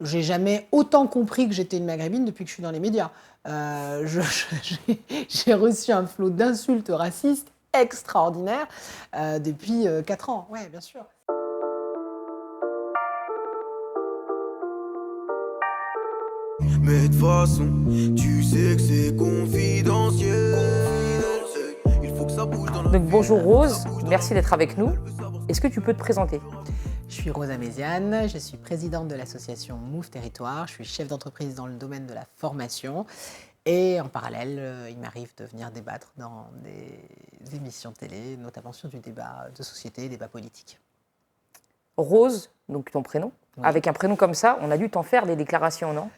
J'ai jamais autant compris que j'étais une maghrébine depuis que je suis dans les médias. J'ai reçu un flot d'insultes racistes extraordinaires depuis 4 ans. Ouais, bien sûr. Mais de toute façon, tu sais que c'est confidentiel. Il faut que ça bouge dans la Donc vie. bonjour Rose, merci d'être avec nous. Est-ce que tu peux te présenter? Je suis Rosa Méziane, je suis présidente de l'association Move Territoire, je suis chef d'entreprise dans le domaine de la formation et en parallèle, il m'arrive de venir débattre dans des émissions de télé, notamment sur du débat de société, débat politique. Rose, donc ton prénom. Oui. Avec un prénom comme ça, on a dû t'en faire des déclarations, non?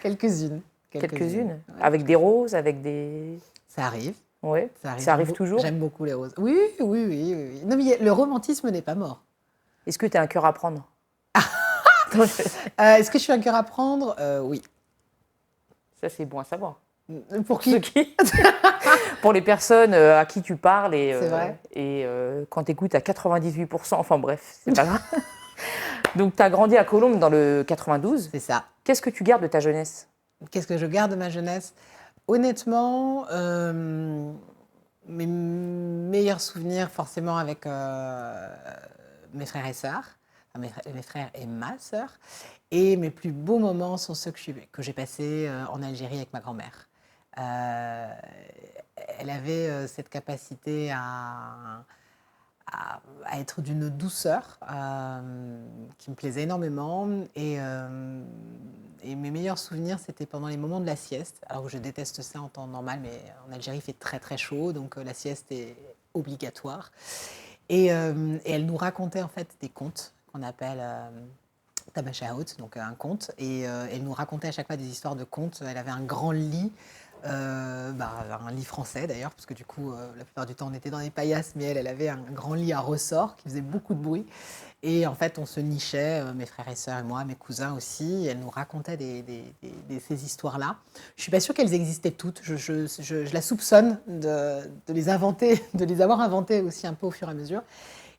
Quelques-unes. Quelques-unes. Ouais. Avec des roses, avec des... Ça arrive. Ouais. Ça arrive toujours. J'aime beaucoup les roses. Oui. Non, mais le romantisme n'est pas mort. Est-ce que tu as un cœur à prendre? Est-ce que je suis un cœur à prendre? Oui. Ça, c'est bon à savoir. Pour qui? Pour les personnes à qui tu parles C'est vrai. et quand tu écoutes à 98%, enfin bref, c'est pas grave. Donc, tu as grandi à Colombes dans le 92. C'est ça. Qu'est-ce que tu gardes de ta jeunesse? Qu'est-ce que je garde de ma jeunesse? Honnêtement, mes meilleurs souvenirs, forcément, avec mes frères et sœurs, enfin, mes frères et ma sœur. Et mes plus beaux moments sont ceux que j'ai passés en Algérie avec ma grand-mère. Elle avait cette capacité à être d'une douceur qui me plaisait énormément. Et mes meilleurs souvenirs, c'était pendant les moments de la sieste. Alors je déteste ça en temps normal, mais en Algérie, il fait très très chaud, donc la sieste est obligatoire. Et elle nous racontait en fait des contes qu'on appelle Tamashahout, donc un conte. Et elle nous racontait à chaque fois des histoires de contes. Elle avait un grand lit. Un lit français d'ailleurs, parce que du coup, la plupart du temps, on était dans des paillasses, mais elle avait un grand lit à ressort qui faisait beaucoup de bruit. Et en fait, on se nichait, mes frères et sœurs et moi, mes cousins aussi. Et elle nous racontait ces histoires-là. Je ne suis pas sûre qu'elles existaient toutes. Je la soupçonne de les inventer, de les avoir inventées aussi un peu au fur et à mesure.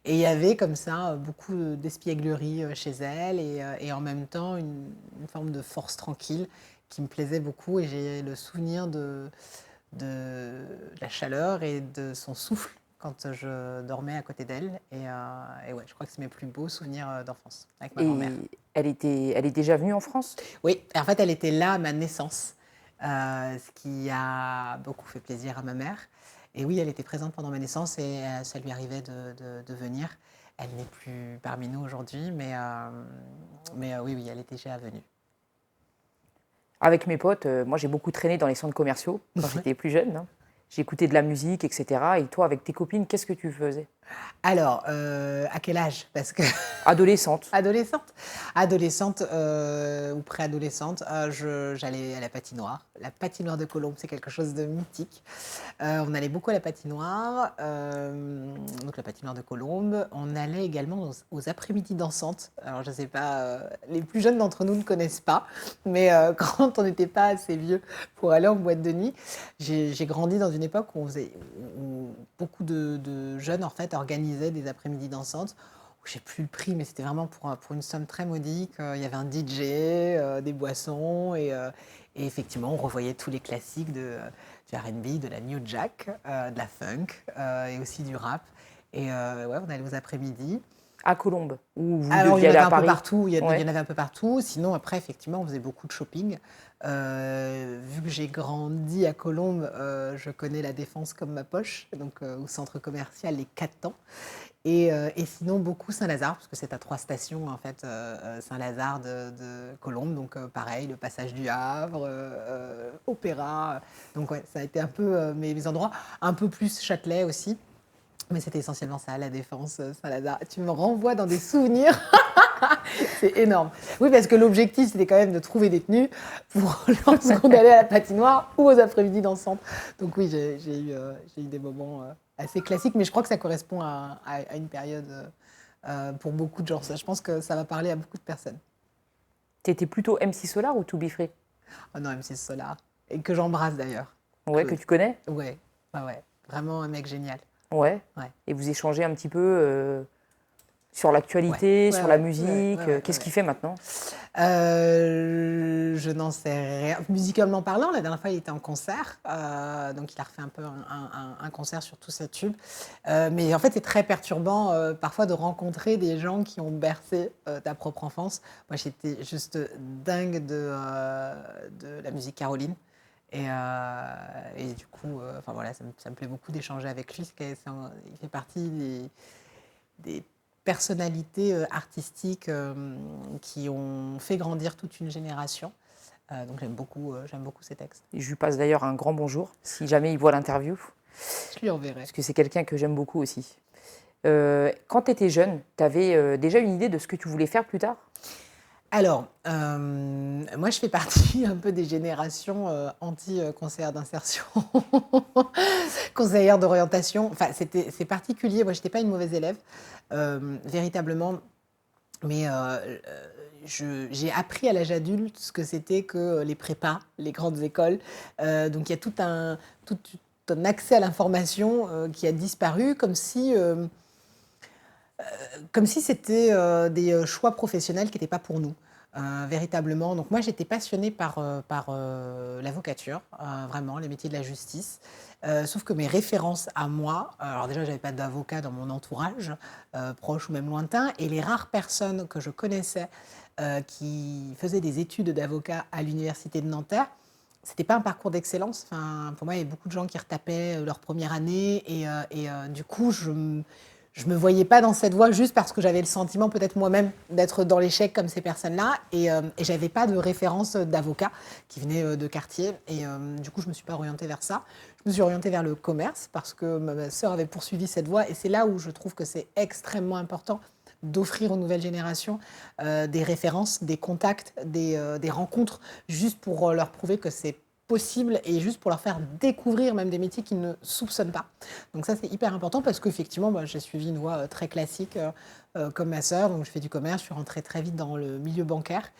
Et il y avait comme ça beaucoup d'espièglerie chez elle et en même temps une forme de force tranquille qui me plaisait beaucoup. Et j'ai le souvenir de la chaleur et de son souffle quand je dormais à côté d'elle. Et ouais, je crois que c'est mes plus beaux souvenirs d'enfance avec ma grand-mère. Elle est déjà venue en France? Oui, en fait, elle était là à ma naissance, ce qui a beaucoup fait plaisir à ma mère. Et oui, elle était présente pendant ma naissance et ça lui arrivait de venir. Elle n'est plus parmi nous aujourd'hui, mais oui, elle est déjà venue. Avec mes potes, moi j'ai beaucoup traîné dans les centres commerciaux quand j'étais plus jeune. Hein. J'écoutais de la musique, etc. Et toi, avec tes copines, qu'est-ce que tu faisais? Alors, à quel âge? Parce que Adolescente. Adolescente ou préadolescente, j'allais à la patinoire. La patinoire de Colombes, c'est quelque chose de mythique. On allait beaucoup à la patinoire, donc la patinoire de Colombes. On allait également aux après-midi dansantes. Alors, je ne sais pas, les plus jeunes d'entre nous ne connaissent pas, mais quand on n'était pas assez vieux pour aller en boîte de nuit, j'ai grandi dans une époque où beaucoup de jeunes, en fait, organisaient des après-midi dansantes. J'ai plus le prix, mais c'était vraiment pour une somme très modique. Il y avait un DJ, des boissons, et effectivement, on revoyait tous les classiques du R&B, de la New Jack, de la funk, et aussi du rap. Et ouais, on allait aux après-midi. À Colombes, où vous Alors, il y deviez en aller avait à un peu Paris. partout. Il y Ouais. en avait un peu partout. Sinon, après, effectivement, on faisait beaucoup de shopping. Vu que j'ai grandi à Colombes, je connais la Défense comme ma poche, donc au centre commercial Les 4 Temps. Et sinon, beaucoup Saint-Lazare, parce que c'est à 3 stations, en fait, Saint-Lazare de Colombes. Donc, pareil, le passage du Havre, Opéra. Donc, ouais, ça a été un peu mes endroits. Un peu plus Châtelet aussi. Mais c'était essentiellement ça, la Défense, Saint-Lazare. Tu me renvoies dans des souvenirs. C'est énorme. Oui, parce que l'objectif, c'était quand même de trouver des tenues pour lorsqu'on allait à la patinoire ou aux après-midi dansantes. Donc oui, j'ai eu des moments assez classiques, mais je crois que ça correspond à une période pour beaucoup de gens. Je pense que ça va parler à beaucoup de personnes. T'étais plutôt MC Solar ou To Be Free? Oh non, M6 Solar. Et que j'embrasse d'ailleurs. Ouais, que tu connais? Ouais, ouais. Vraiment un mec génial. Ouais. Ouais. Et vous échangez un petit peu Sur l'actualité, Ouais, sur ouais, la ouais, musique, ouais, ouais, ouais, qu'est-ce ouais. qu'il fait maintenant? Je n'en sais rien. Musicalement parlant, la dernière fois, il était en concert. Donc, il a refait un peu un concert sur tous ses tubes. Mais en fait, c'est très perturbant parfois de rencontrer des gens qui ont bercé ta propre enfance. Moi, j'étais juste dingue de la musique Caroline. Et du coup, enfin voilà, ça me plaît beaucoup d'échanger avec lui. Il fait partie des personnalités artistiques qui ont fait grandir toute une génération. Donc j'aime beaucoup ces textes. Et je lui passe d'ailleurs un grand bonjour, si jamais il voit l'interview, Je lui enverrai. parce que c'est quelqu'un que j'aime beaucoup aussi. Quand tu étais jeune, tu avais déjà une idée de ce que tu voulais faire plus tard? Alors, moi, je fais partie un peu des générations anti-conseillère d'insertion, conseillère d'orientation. Enfin, c'est particulier. Moi, je n'étais pas une mauvaise élève, véritablement. Mais j'ai appris à l'âge adulte ce que c'était que les prépas, les grandes écoles. Donc, il y a tout un accès à l'information qui a disparu, comme si c'était des choix professionnels qui n'étaient pas pour nous, véritablement. Donc moi, j'étais passionnée par l'avocature, vraiment, les métiers de la justice. Sauf que mes références à moi, alors déjà, j'avais pas d'avocat dans mon entourage, proche ou même lointain, et les rares personnes que je connaissais qui faisaient des études d'avocat à l'université de Nanterre, c'était pas un parcours d'excellence. Enfin, pour moi, il y avait beaucoup de gens qui retapaient leur première année, du coup, je me voyais pas dans cette voie juste parce que j'avais le sentiment peut-être moi-même d'être dans l'échec comme ces personnes-là et j'avais pas de référence d'avocat qui venait de quartier du coup je me suis pas orientée vers ça. Je me suis orientée vers le commerce parce que ma sœur avait poursuivi cette voie et c'est là où je trouve que c'est extrêmement important d'offrir aux nouvelles générations des références, des contacts, des rencontres juste pour leur prouver que c'est possible et juste pour leur faire découvrir même des métiers qu'ils ne soupçonnent pas. Donc ça, c'est hyper important parce qu'effectivement, bah, j'ai suivi une voie très classique comme ma sœur. Donc je fais du commerce, je suis rentrée très vite dans le milieu bancaire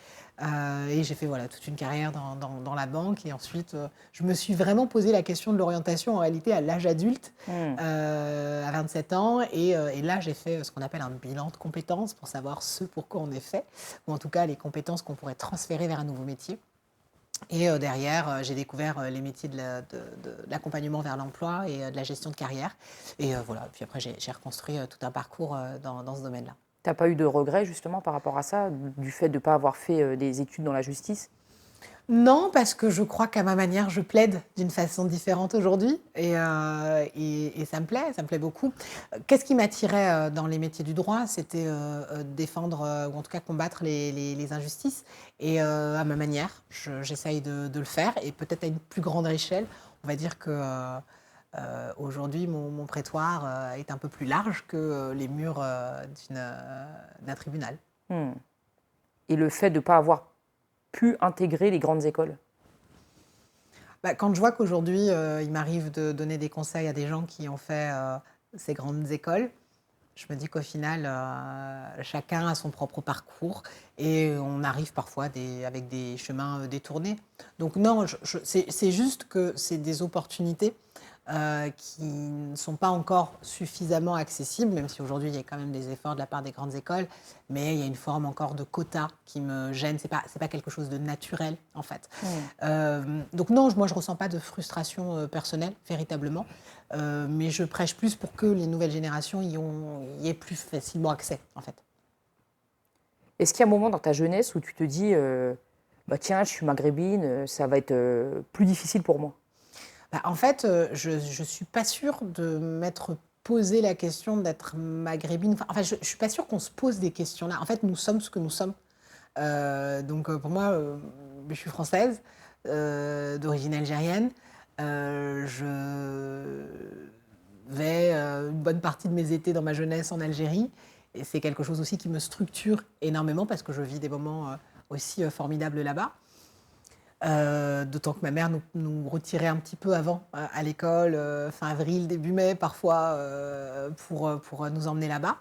et j'ai fait voilà, toute une carrière dans la banque. Et ensuite, je me suis vraiment posé la question de l'orientation en réalité à l'âge adulte, à 27 ans. Et là, j'ai fait ce qu'on appelle un bilan de compétences pour savoir ce pour quoi on est fait, ou en tout cas les compétences qu'on pourrait transférer vers un nouveau métier. Et derrière, j'ai découvert les métiers de l'accompagnement vers l'emploi et de la gestion de carrière. Et voilà, puis après, j'ai reconstruit tout un parcours dans ce domaine-là. T'as pas eu de regrets justement par rapport à ça, du fait de ne pas avoir fait des études dans la justice? Non, parce que je crois qu'à ma manière, je plaide d'une façon différente aujourd'hui et ça me plaît beaucoup. Qu'est-ce qui m'attirait dans les métiers du droit? C'était défendre ou en tout cas combattre les injustices. Et à ma manière, j'essaye de le faire et peut-être à une plus grande échelle. On va dire que aujourd'hui, mon prétoire est un peu plus large que les murs d'un tribunal. Hmm. Et le fait de ne pas avoir pu intégrer les grandes écoles? Bah, quand je vois qu'aujourd'hui, il m'arrive de donner des conseils à des gens qui ont fait ces grandes écoles, je me dis qu'au final, chacun a son propre parcours et on arrive parfois avec des chemins détournés. Donc non, c'est juste que c'est des opportunités qui ne sont pas encore suffisamment accessibles, même si aujourd'hui il y a quand même des efforts de la part des grandes écoles, mais il y a une forme encore de quota qui me gêne. C'est pas quelque chose de naturel en fait. Donc non, moi je ressens pas de frustration personnelle véritablement, mais je prêche plus pour que les nouvelles générations y aient plus facilement accès en fait. Est-ce qu'il y a un moment dans ta jeunesse où tu te dis bah tiens, je suis maghrébine, ça va être plus difficile pour moi? Bah, en fait, je ne suis pas sûre de m'être posé la question d'être maghrébine. Enfin, je ne suis pas sûre qu'on se pose des questions-là. En fait, nous sommes ce que nous sommes. Donc, pour moi, je suis française, d'origine algérienne. Je vais une bonne partie de mes étés dans ma jeunesse en Algérie. Et c'est quelque chose aussi qui me structure énormément parce que je vis des moments aussi formidables là-bas. D'autant que ma mère nous retirait un petit peu avant à l'école, fin avril, début mai parfois, pour nous emmener là-bas,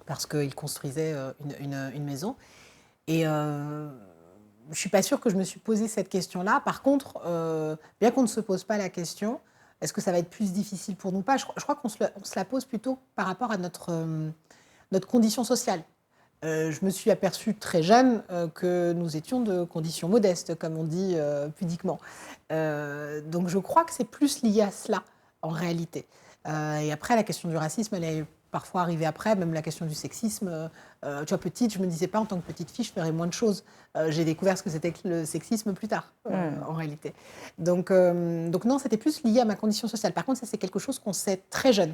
parce qu'il construisait une maison. Et je ne suis pas sûre que je me suis posé cette question-là. Par contre, bien qu'on ne se pose pas la question, est-ce que ça va être plus difficile pour nous ou pas? Je crois qu'on se la pose plutôt par rapport à notre condition sociale. Je me suis aperçue très jeune que nous étions de conditions modestes, comme on dit pudiquement. Donc je crois que c'est plus lié à cela, en réalité. Et après, la question du racisme, elle est parfois arrivée après, même la question du sexisme. Tu vois, petite, je ne me disais pas, en tant que petite fille, je ferais moins de choses. J'ai découvert ce que c'était que le sexisme plus tard, en réalité. Donc non, c'était plus lié à ma condition sociale. Par contre, ça, c'est quelque chose qu'on sait très jeune.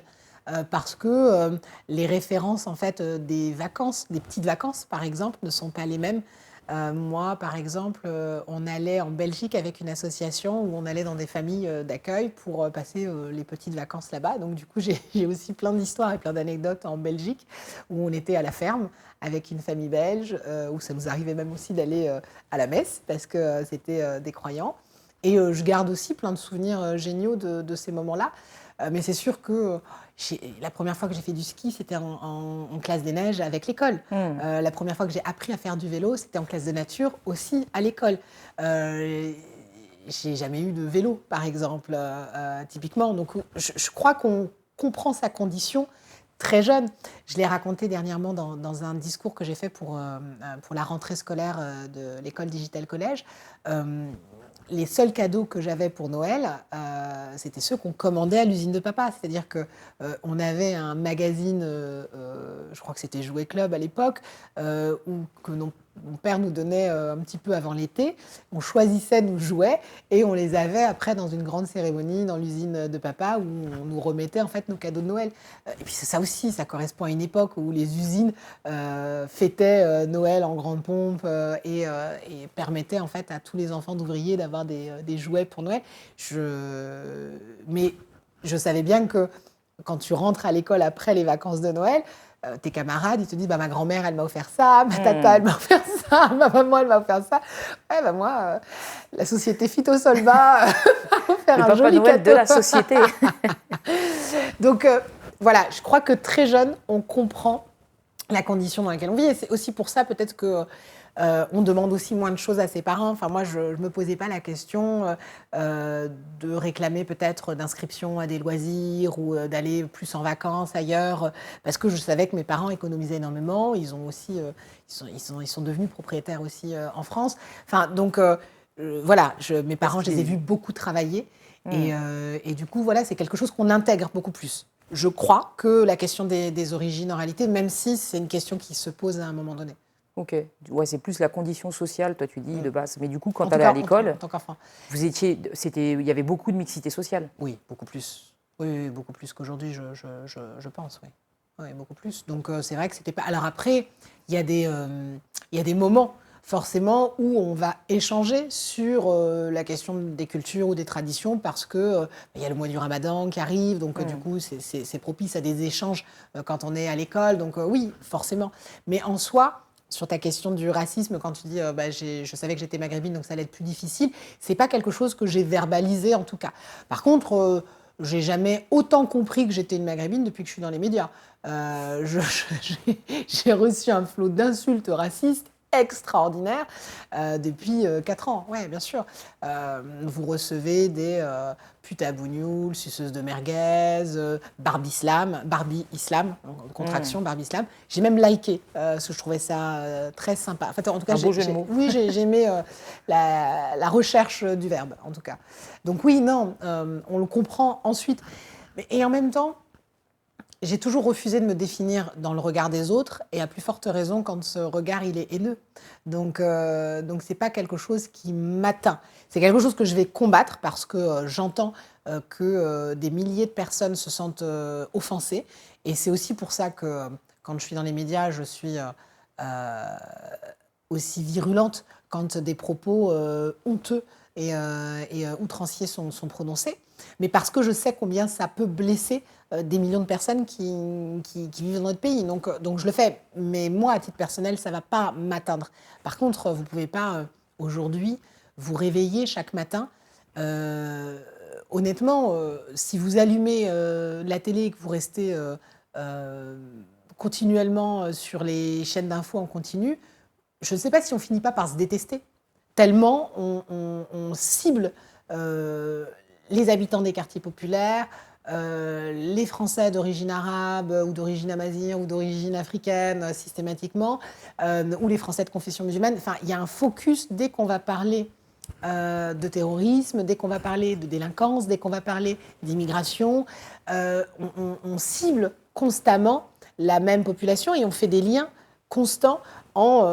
Parce que les références en fait des vacances, des petites vacances par exemple, ne sont pas les mêmes. Moi, par exemple, on allait en Belgique avec une association où on allait dans des familles d'accueil pour passer les petites vacances là-bas. Donc du coup, j'ai aussi plein d'histoires et plein d'anecdotes en Belgique où on était à la ferme avec une famille belge, où ça nous arrivait même aussi d'aller à la messe parce que c'était des croyants. Et je garde aussi plein de souvenirs géniaux de ces moments-là. Mais c'est sûr que la première fois que j'ai fait du ski, c'était en classe des neiges avec l'école. La première fois que j'ai appris à faire du vélo, c'était en classe de nature aussi à l'école. J'ai jamais eu de vélo, par exemple, typiquement. Donc je crois qu'on comprend sa condition très jeune. Je l'ai raconté dernièrement dans un discours que j'ai fait pour la rentrée scolaire de l'école Digital Collège. Les seuls cadeaux que j'avais pour Noël, c'était ceux qu'on commandait à l'usine de papa. C'est-à-dire qu'on avait un magazine, je crois que c'était Jouet Club à l'époque, que mon père nous donnait un petit peu avant l'été. On choisissait nos jouets et on les avait après dans une grande cérémonie dans l'usine de papa où on nous remettait en fait nos cadeaux de Noël. Et puis ça aussi, ça correspond à une époque où les usines fêtaient Noël en grande pompe et permettaient en fait à tous les enfants d'ouvriers d'avoir des jouets pour Noël. Mais je savais bien que quand tu rentres à l'école après les vacances de Noël, tes camarades, ils te disent bah, ma grand-mère, elle m'a offert ça, ma tata, elle m'a offert ça, ma maman, elle m'a offert ça. Ouais, bah, moi, la société Phytosolva m'a offert un joli Noël cadeau. de la société. Donc, voilà, je crois que très jeune, on comprend la condition dans laquelle on vit. Et c'est aussi pour ça, peut-être que on demande aussi moins de choses à ses parents. Enfin, moi, je ne me posais pas la question de réclamer peut-être d'inscription à des loisirs ou d'aller plus en vacances ailleurs, parce que je savais que mes parents économisaient énormément. Ils ont aussi, ils sont devenus propriétaires aussi en France. Enfin, donc voilà, mes parents, je les ai vus beaucoup travailler. Et du coup, voilà, c'est quelque chose qu'on intègre beaucoup plus. Je crois que la question des origines, en réalité, même si c'est une question qui se pose à un moment donné. Ok, ouais, c'est plus la condition sociale, toi tu dis, de base. Mais du coup, quand tu allais à l'école, en tant qu'enfant, il y avait beaucoup de mixité sociale. Oui, beaucoup plus. Oui, beaucoup plus qu'aujourd'hui, je pense, oui. Oui, beaucoup plus. Donc c'est vrai que c'était pas. Alors après, il y a des moments forcément où on va échanger sur la question des cultures ou des traditions parce que il y a le mois du Ramadan qui arrive, donc du coup c'est propice à des échanges quand on est à l'école. Donc oui, forcément. Mais en soi, sur ta question du racisme, quand tu dis je savais que j'étais maghrébine, donc ça allait être plus difficile, c'est pas quelque chose que j'ai verbalisé en tout cas. Par contre, j'ai jamais autant compris que j'étais une maghrébine depuis que je suis dans les médias. J'ai reçu un flot d'insultes racistes extraordinaire depuis 4 ans. Oui, bien sûr. Vous recevez des putes à bougnoul, suceuses de merguez, Barbie Islam, en contraction, Barbie Islam. J'ai même liké, parce que je trouvais ça très sympa. Enfin, en tout cas, Un beau jeu de mots. oui, j'ai aimé la recherche du verbe, en tout cas. Donc oui, non, on le comprend ensuite. Et en même temps, j'ai toujours refusé de me définir dans le regard des autres, et à plus forte raison quand ce regard il est haineux. Donc c'est pas quelque chose qui m'atteint. C'est quelque chose que je vais combattre parce que j'entends que des milliers de personnes se sentent offensées, et c'est aussi pour ça que quand je suis dans les médias, je suis aussi virulente quand des propos honteux et outranciers sont prononcés, mais parce que je sais combien ça peut blesser des millions de personnes qui vivent dans notre pays. Donc je le fais. Mais moi, à titre personnel, ça ne va pas m'atteindre. Par contre, vous ne pouvez pas, aujourd'hui, vous réveiller chaque matin. Honnêtement, si vous allumez la télé et que vous restez continuellement sur les chaînes d'infos en continu, je ne sais pas si on ne finit pas par se détester. Tellement on cible les habitants des quartiers populaires, les Français d'origine arabe ou d'origine amazigh ou d'origine africaine systématiquement, ou les Français de confession musulmane. Enfin, il y a un focus dès qu'on va parler de terrorisme, dès qu'on va parler de délinquance, dès qu'on va parler d'immigration, on cible constamment la même population et on fait des liens constants en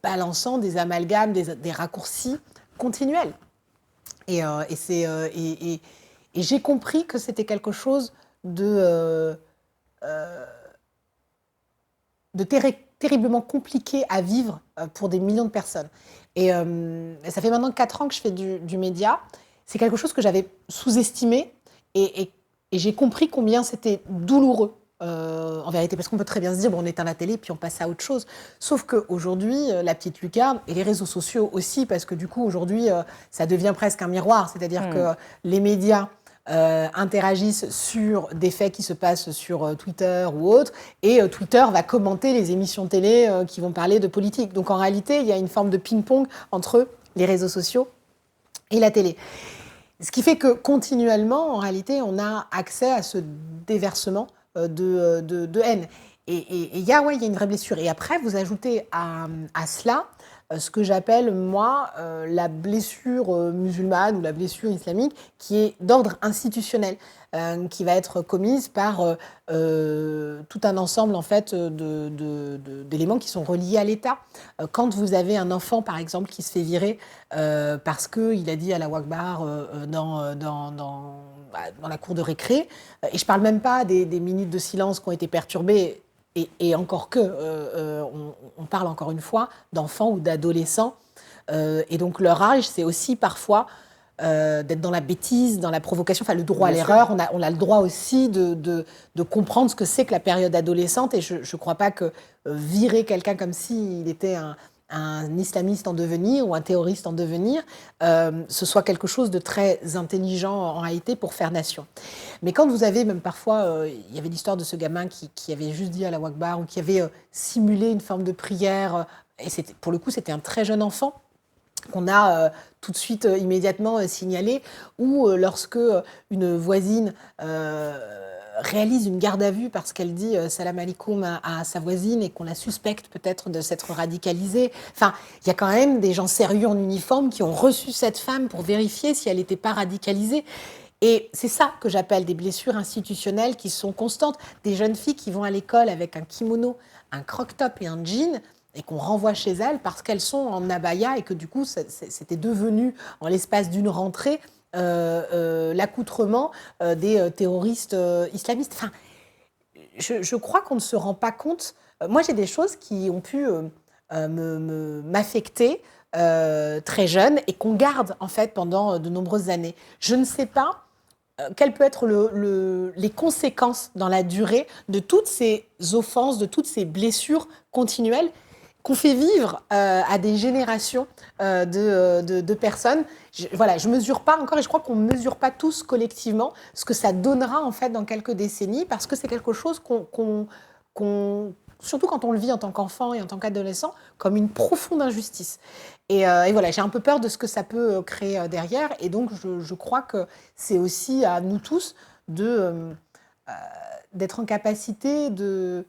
balançant des amalgames, des raccourcis continuels. Et, et j'ai compris que c'était quelque chose de terriblement compliqué à vivre pour des millions de personnes. Et ça fait maintenant 4 ans que je fais du média. C'est quelque chose que j'avais sous-estimé et j'ai compris combien c'était douloureux. En vérité, parce qu'on peut très bien se dire, bon, on éteint la télé puis on passe à autre chose. Sauf qu'aujourd'hui, la petite lucarne, et les réseaux sociaux aussi, parce que du coup, aujourd'hui, ça devient presque un miroir. C'est-à-dire que les médias interagissent sur des faits qui se passent sur Twitter ou autre, et Twitter va commenter les émissions télé qui vont parler de politique. Donc en réalité, il y a une forme de ping-pong entre les réseaux sociaux et la télé. Ce qui fait que continuellement, en réalité, on a accès à ce déversement de haine. Et il y a une vraie blessure. Et après, vous ajoutez à cela ce que j'appelle, moi, la blessure musulmane ou la blessure islamique qui est d'ordre institutionnel, qui va être commise par tout un ensemble en fait, d'éléments qui sont reliés à l'État. Quand vous avez un enfant, par exemple, qui se fait virer parce qu'il a dit Allahu Akbar dans la cour de récré, et je ne parle même pas des minutes de silence qui ont été perturbées, et encore que, on parle encore une fois d'enfants ou d'adolescents, et donc leur âge, c'est aussi parfois d'être dans la bêtise, dans la provocation, enfin le droit à l'erreur. On a le droit aussi de comprendre ce que c'est que la période adolescente, et je ne crois pas que virer quelqu'un comme s'il était un islamiste en devenir ou un terroriste en devenir, ce soit quelque chose de très intelligent en réalité pour faire nation. Mais quand vous avez, même parfois, il y avait l'histoire de ce gamin qui avait juste dit Allahu Akbar, ou qui avait simulé une forme de prière, et pour le coup c'était un très jeune enfant, qu'on a tout de suite immédiatement signalé, ou lorsque une voisine réalise une garde à vue parce qu'elle dit salam alaikum à sa voisine et qu'on la suspecte peut-être de s'être radicalisée. Enfin, il y a quand même des gens sérieux en uniforme qui ont reçu cette femme pour vérifier si elle n'était pas radicalisée. Et c'est ça que j'appelle des blessures institutionnelles qui sont constantes. Des jeunes filles qui vont à l'école avec un kimono, un croc-top et un jean, et qu'on renvoie chez elles parce qu'elles sont en abaya, et que du coup, c'était devenu, en l'espace d'une rentrée, l'accoutrement des terroristes islamistes. Enfin, je crois qu'on ne se rend pas compte. Moi, j'ai des choses qui ont pu m'affecter très jeune et qu'on garde en fait pendant de nombreuses années. Je ne sais pas quelles peuvent être les conséquences dans la durée de toutes ces offenses, de toutes ces blessures continuelles qu'on fait vivre à des générations de personnes. Je mesure pas encore, et je crois qu'on ne mesure pas tous collectivement ce que ça donnera en fait dans quelques décennies, parce que c'est quelque chose surtout quand on le vit en tant qu'enfant et en tant qu'adolescent, comme une profonde injustice. Et voilà, j'ai un peu peur de ce que ça peut créer derrière, et donc je crois que c'est aussi à nous tous d'être en capacité de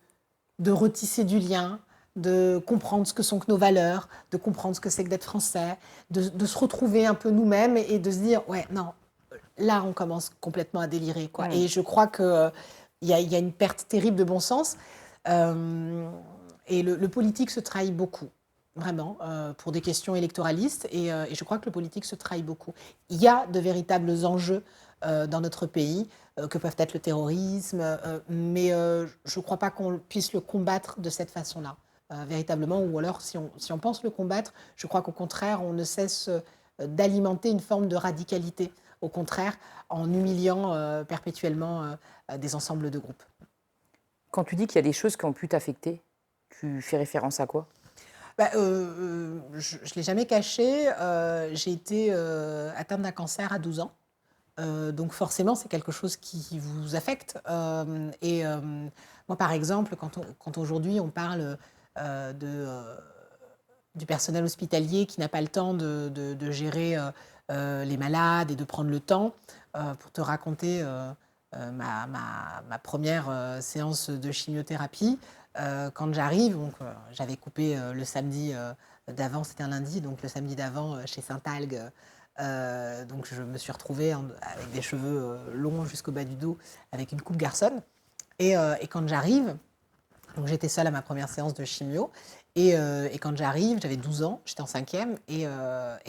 retisser du lien, de comprendre ce que sont que nos valeurs, de comprendre ce que c'est que d'être français, de se retrouver un peu nous-mêmes et de se dire, ouais, non, là, on commence complètement à délirer, quoi. Et je crois qu'il y a une perte terrible de bon sens. Et le politique se trahit beaucoup, vraiment, pour des questions électoralistes. Et je crois que le politique se trahit beaucoup. Il y a de véritables enjeux dans notre pays, que peuvent être le terrorisme, mais je ne crois pas qu'on puisse le combattre de cette façon-là. Véritablement, ou alors si on pense le combattre, je crois qu'au contraire, on ne cesse d'alimenter une forme de radicalité, au contraire, en humiliant perpétuellement des ensembles de groupes. Quand tu dis qu'il y a des choses qui ont pu t'affecter, tu fais référence à quoi ? Je ne l'ai jamais caché, j'ai été atteinte d'un cancer à 12 ans. Donc forcément, c'est quelque chose qui vous affecte. Moi, par exemple, quand aujourd'hui on parle du personnel hospitalier qui n'a pas le temps de gérer les malades et de prendre le temps, pour te raconter ma première séance de chimiothérapie. Quand j'arrive, donc j'avais coupé le samedi d'avant, c'était un lundi, donc le samedi d'avant chez Saint-Algue. Donc je me suis retrouvée avec des cheveux longs jusqu'au bas du dos, avec une coupe garçonne. Et quand j'arrive, donc j'étais seule à ma première séance de chimio. Et quand j'arrive, j'avais 12 ans, j'étais en 5e, et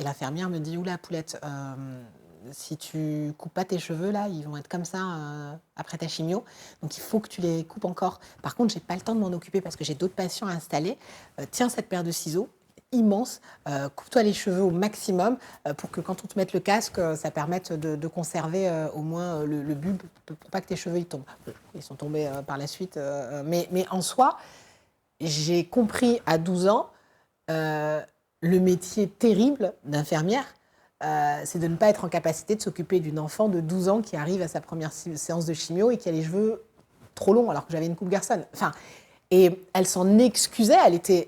l'infirmière me dit: Oula, Poulette, si tu coupes pas tes cheveux, là, ils vont être comme ça après ta chimio. Donc il faut que tu les coupes encore. Par contre, j'ai pas le temps de m'en occuper parce que j'ai d'autres patients à installer. Tiens cette paire de ciseaux immense, coupe-toi les cheveux au maximum pour que quand on te mette le casque, ça permette de conserver au moins le bulbe pour pas que tes cheveux ils tombent. Ils sont tombés par la suite, mais en soi, j'ai compris à 12 ans le métier terrible d'infirmière, c'est de ne pas être en capacité de s'occuper d'une enfant de 12 ans qui arrive à sa première séance de chimio et qui a les cheveux trop longs alors que j'avais une coupe garçonne. Enfin, et elle s'en excusait, elle était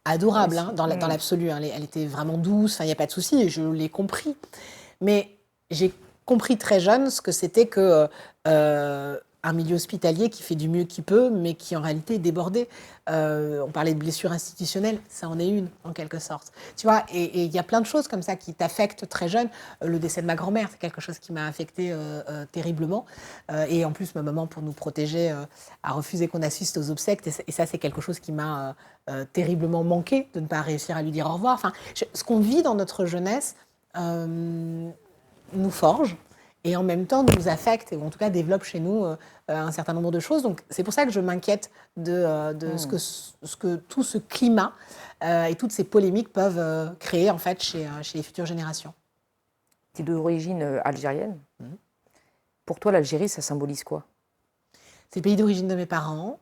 adorable hein, dans l'absolu, hein. Elle était vraiment douce, il n'y a pas de souci, et je l'ai compris. Mais j'ai compris très jeune ce que c'était que un milieu hospitalier qui fait du mieux qu'il peut, mais qui en réalité est débordé. On parlait de blessures institutionnelles, ça en est une, en quelque sorte. Tu vois, et il y a plein de choses comme ça qui t'affectent très jeune. Le décès de ma grand-mère, c'est quelque chose qui m'a affectée terriblement. Et en plus, ma maman, pour nous protéger, a refusé qu'on assiste aux obsèques. Et ça, c'est quelque chose qui m'a terriblement manqué, de ne pas réussir à lui dire au revoir. Enfin, ce qu'on vit dans notre jeunesse nous forge et en même temps nous affecte, ou en tout cas développe chez nous un certain nombre de choses. Donc c'est pour ça que je m'inquiète de ce que tout ce climat et toutes ces polémiques peuvent créer en fait chez les futures générations. Tu es d'origine algérienne. Pour toi, l'Algérie, ça symbolise quoi? C'est le pays d'origine de mes parents,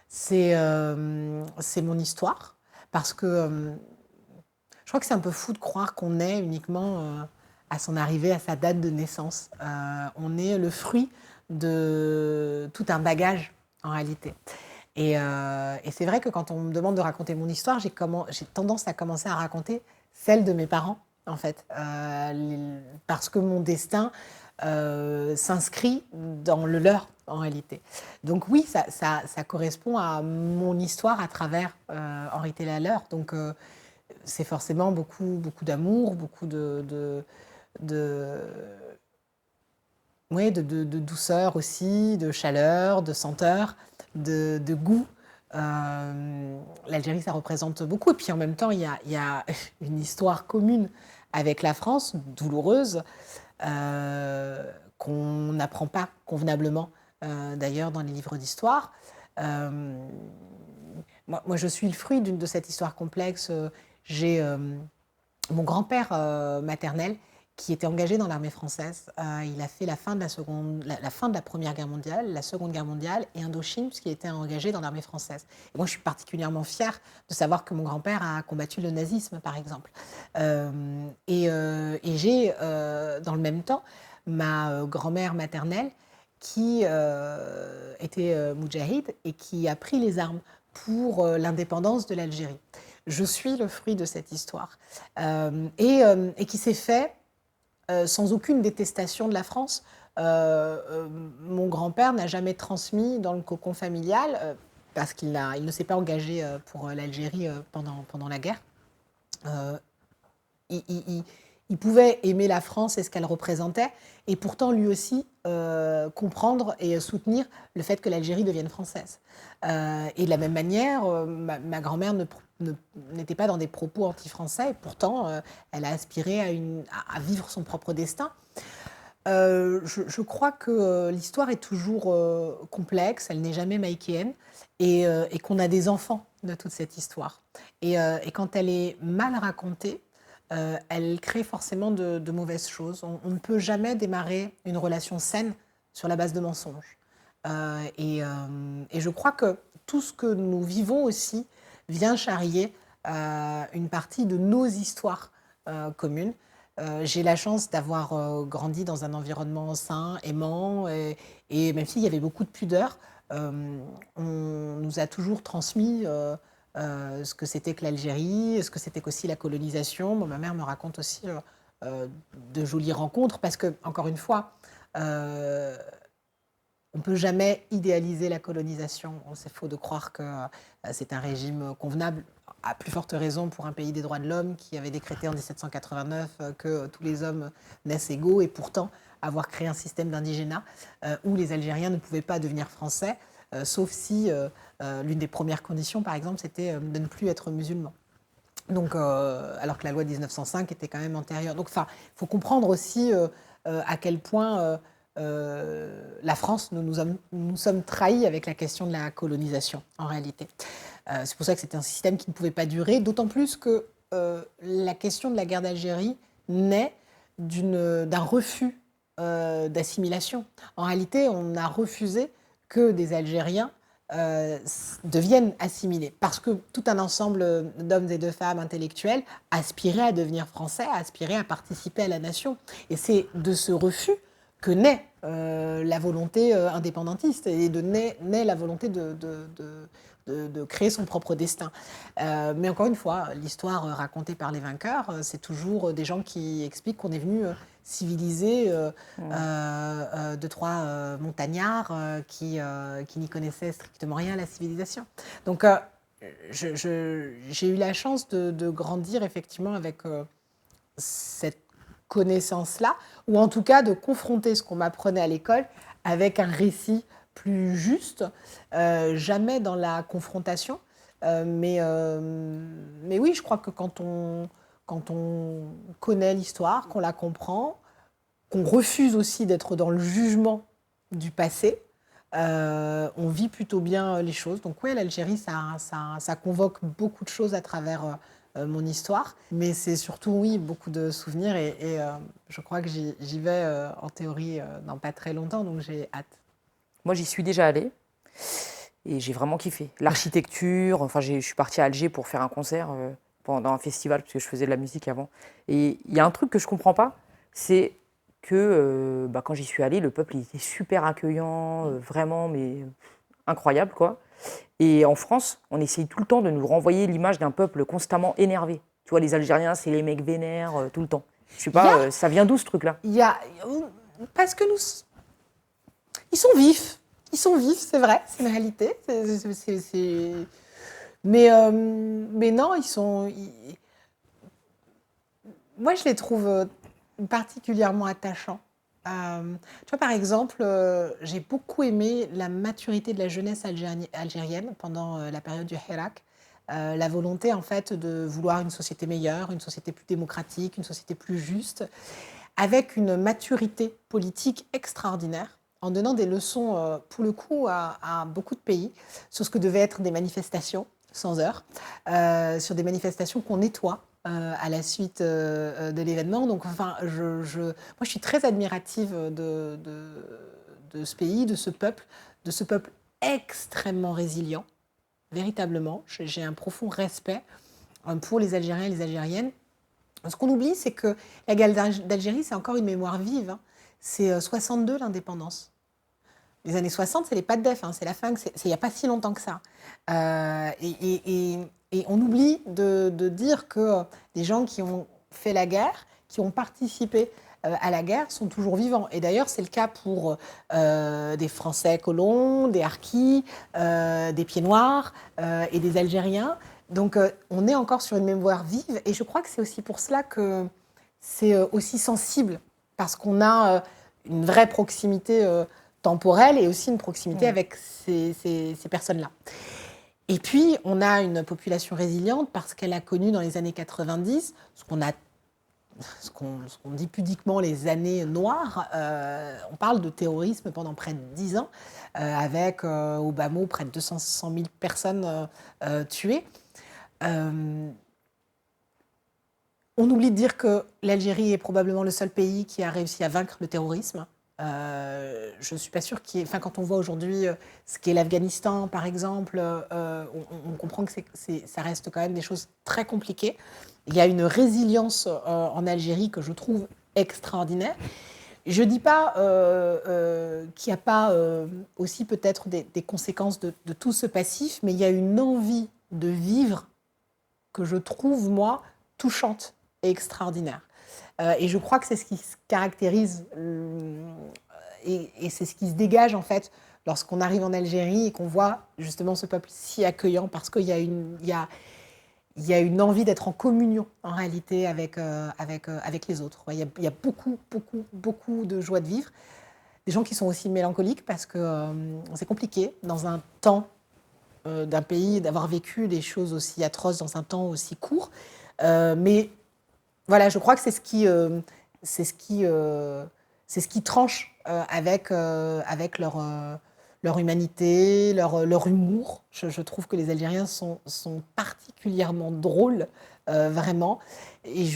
c'est mon histoire, parce que je crois que c'est un peu fou de croire qu'on est uniquement à son arrivée, à sa date de naissance. On est le fruit de tout un bagage, en réalité. Et c'est vrai que quand on me demande de raconter mon histoire, j'ai tendance à commencer à raconter celle de mes parents, en fait. Parce que mon destin s'inscrit dans le leur, en réalité. Donc oui, ça correspond à mon histoire à travers en réalité la leur. Donc c'est forcément beaucoup d'amour, beaucoup de douceur aussi, de chaleur, de senteur, de goût. L'Algérie, ça représente beaucoup. Et puis en même temps, il y a une histoire commune avec la France, douloureuse, qu'on n'apprend pas convenablement, d'ailleurs, dans les livres d'histoire. Moi, je suis le fruit de cette histoire complexe. J'ai mon grand-père maternel qui était engagé dans l'armée française. Il a fait la fin de la Première Guerre mondiale, la Seconde Guerre mondiale et Indochine, puisqu'il était engagé dans l'armée française. Et moi, je suis particulièrement fière de savoir que mon grand-père a combattu le nazisme, par exemple. Et j'ai, dans le même temps, ma grand-mère maternelle qui était moudjahide et qui a pris les armes pour l'indépendance de l'Algérie. Je suis le fruit de cette histoire et qui s'est fait sans aucune détestation de la France. Mon grand-père n'a jamais transmis dans le cocon familial parce qu'il ne s'est pas engagé pour l'Algérie pendant la guerre. Il pouvait aimer la France et ce qu'elle représentait, et pourtant lui aussi comprendre et soutenir le fait que l'Algérie devienne française. Et de la même manière, ma grand-mère n'était pas dans des propos anti-français, et pourtant elle a aspiré à vivre son propre destin. Je crois que l'histoire est toujours complexe, elle n'est jamais maïkéenne, et qu'on a des enfants de toute cette histoire. Et quand elle est mal racontée, elle crée forcément de mauvaises choses. On ne peut jamais démarrer une relation saine sur la base de mensonges. Et je crois que tout ce que nous vivons aussi vient charrier une partie de nos histoires communes. J'ai la chance d'avoir grandi dans un environnement sain, aimant, et même s'il y avait beaucoup de pudeur, on nous a toujours transmis ce que c'était que l'Algérie, ce que c'était qu'aussi la colonisation. Bon, ma mère me raconte aussi de jolies rencontres parce que, encore une fois, on ne peut jamais idéaliser la colonisation. C'est faux de croire que c'est un régime convenable, à plus forte raison pour un pays des droits de l'homme qui avait décrété en 1789 que tous les hommes naissent égaux, et pourtant avoir créé un système d'indigénat où les Algériens ne pouvaient pas devenir français, sauf si l'une des premières conditions, par exemple, c'était de ne plus être musulman. Donc, alors que la loi de 1905 était quand même antérieure. Donc, il faut comprendre aussi à quel point la France, nous sommes trahis avec la question de la colonisation, en réalité. C'est pour ça que c'était un système qui ne pouvait pas durer, d'autant plus que la question de la guerre d'Algérie naît d'un refus d'assimilation. En réalité, on a refusé que des Algériens deviennent assimilés, parce que tout un ensemble d'hommes et de femmes intellectuels aspiraient à devenir français, aspiraient à participer à la nation. Et c'est de ce refus que naît la volonté indépendantiste, et naît la volonté de créer son propre destin. Mais encore une fois, l'histoire racontée par les vainqueurs, c'est toujours des gens qui expliquent qu'on est venu civiliser deux, trois montagnards qui n'y connaissaient strictement rien à la civilisation. Donc, j'ai eu la chance de grandir effectivement avec cette connaissance-là, ou en tout cas de confronter ce qu'on m'apprenait à l'école avec un récit plus juste, jamais dans la confrontation. Mais oui, je crois que quand on connaît l'histoire, qu'on la comprend, qu'on refuse aussi d'être dans le jugement du passé, on vit plutôt bien les choses. Donc oui, l'Algérie, ça convoque beaucoup de choses à travers mon histoire, mais c'est surtout, oui, beaucoup de souvenirs, et je crois que j'y vais en théorie dans pas très longtemps, donc j'ai hâte. Moi, j'y suis déjà allée et j'ai vraiment kiffé. L'architecture, enfin, je suis partie à Alger pour faire un concert pendant un festival, parce que je faisais de la musique avant. Et il y a un truc que je ne comprends pas, c'est que quand j'y suis allée, le peuple il était super accueillant, vraiment, mais incroyable, quoi. Et en France, on essaye tout le temps de nous renvoyer l'image d'un peuple constamment énervé. Tu vois, les Algériens, c'est les mecs vénères tout le temps. Je sais pas, ça vient d'où ce truc-là? Parce que ils sont vifs. Ils sont vifs, c'est vrai, c'est une réalité. Mais non, moi, je les trouve particulièrement attachants. Tu vois, par exemple, j'ai beaucoup aimé la maturité de la jeunesse algérienne pendant la période du Hirak. La volonté, en fait, de vouloir une société meilleure, une société plus démocratique, une société plus juste, avec une maturité politique extraordinaire, en donnant des leçons, pour le coup, à beaucoup de pays, sur ce que devaient être des manifestations sans heure, sur des manifestations qu'on nettoie à la suite de l'événement. Donc, enfin, moi, je suis très admirative de ce pays, de ce peuple extrêmement résilient, véritablement. J'ai un profond respect pour les Algériens et les Algériennes. Ce qu'on oublie, c'est que la guerre d'Algérie, c'est encore une mémoire vive. Hein. C'est 62, l'indépendance. Les années 60, c'est les pas de def, hein, c'est la fin, c'est il n'y a pas si longtemps que ça. Et on oublie de dire que les gens qui ont fait la guerre, qui ont participé à la guerre, sont toujours vivants. Et d'ailleurs, c'est le cas pour des Français colons, des Harkis, des Pieds Noirs et des Algériens. Donc, on est encore sur une mémoire vive, et je crois que c'est aussi pour cela que c'est aussi sensible, parce qu'on a une vraie proximité temporelle et aussi une proximité avec ces personnes-là. Et puis, on a une population résiliente parce qu'elle a connu dans les années 90 ce qu'on dit pudiquement les années noires. On parle de terrorisme pendant près de 10 ans, avec au bas mot près de 200 000 personnes tuées. On oublie de dire que l'Algérie est probablement le seul pays qui a réussi à vaincre le terrorisme. Je ne suis pas sûre quand on voit aujourd'hui ce qu'est l'Afghanistan, par exemple, on comprend que ça reste quand même des choses très compliquées. Il y a une résilience en Algérie que je trouve extraordinaire. Je ne dis pas qu'il n'y a pas aussi peut-être des conséquences de tout ce passif, mais il y a une envie de vivre que je trouve, moi, touchante et extraordinaire. Et je crois que c'est ce qui caractérise et c'est ce qui se dégage en fait lorsqu'on arrive en Algérie et qu'on voit justement ce peuple si accueillant parce qu'il y a il y a une envie d'être en communion en réalité avec les autres. Il y a beaucoup, beaucoup, beaucoup de joie de vivre. Des gens qui sont aussi mélancoliques parce que c'est compliqué dans un temps d'un pays d'avoir vécu des choses aussi atroces dans un temps aussi court. Mais voilà, je crois que c'est ce qui tranche avec leur humanité, leur humour. Je trouve que les Algériens sont particulièrement drôles, vraiment. Et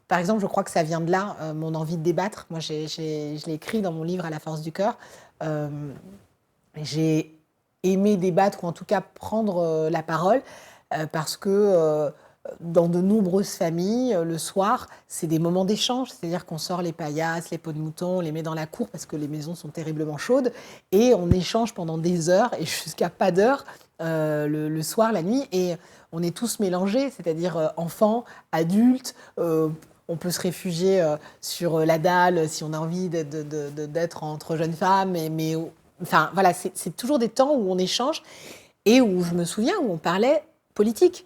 par exemple, je crois que ça vient de là, mon envie de débattre. Moi, je l'ai écrit dans mon livre À la force du cœur. Euh, j'ai aimé débattre, ou en tout cas prendre la parole, parce que dans de nombreuses familles, le soir, c'est des moments d'échange. C'est-à-dire qu'on sort les paillasses, les pots de mouton, on les met dans la cour parce que les maisons sont terriblement chaudes, et on échange pendant des heures, et jusqu'à pas d'heure, le soir, la nuit, et on est tous mélangés, c'est-à-dire enfants, adultes. On peut se réfugier sur la dalle si on a envie d'être entre jeunes femmes, mais enfin, voilà, c'est toujours des temps où on échange et où je me souviens où on parlait politique.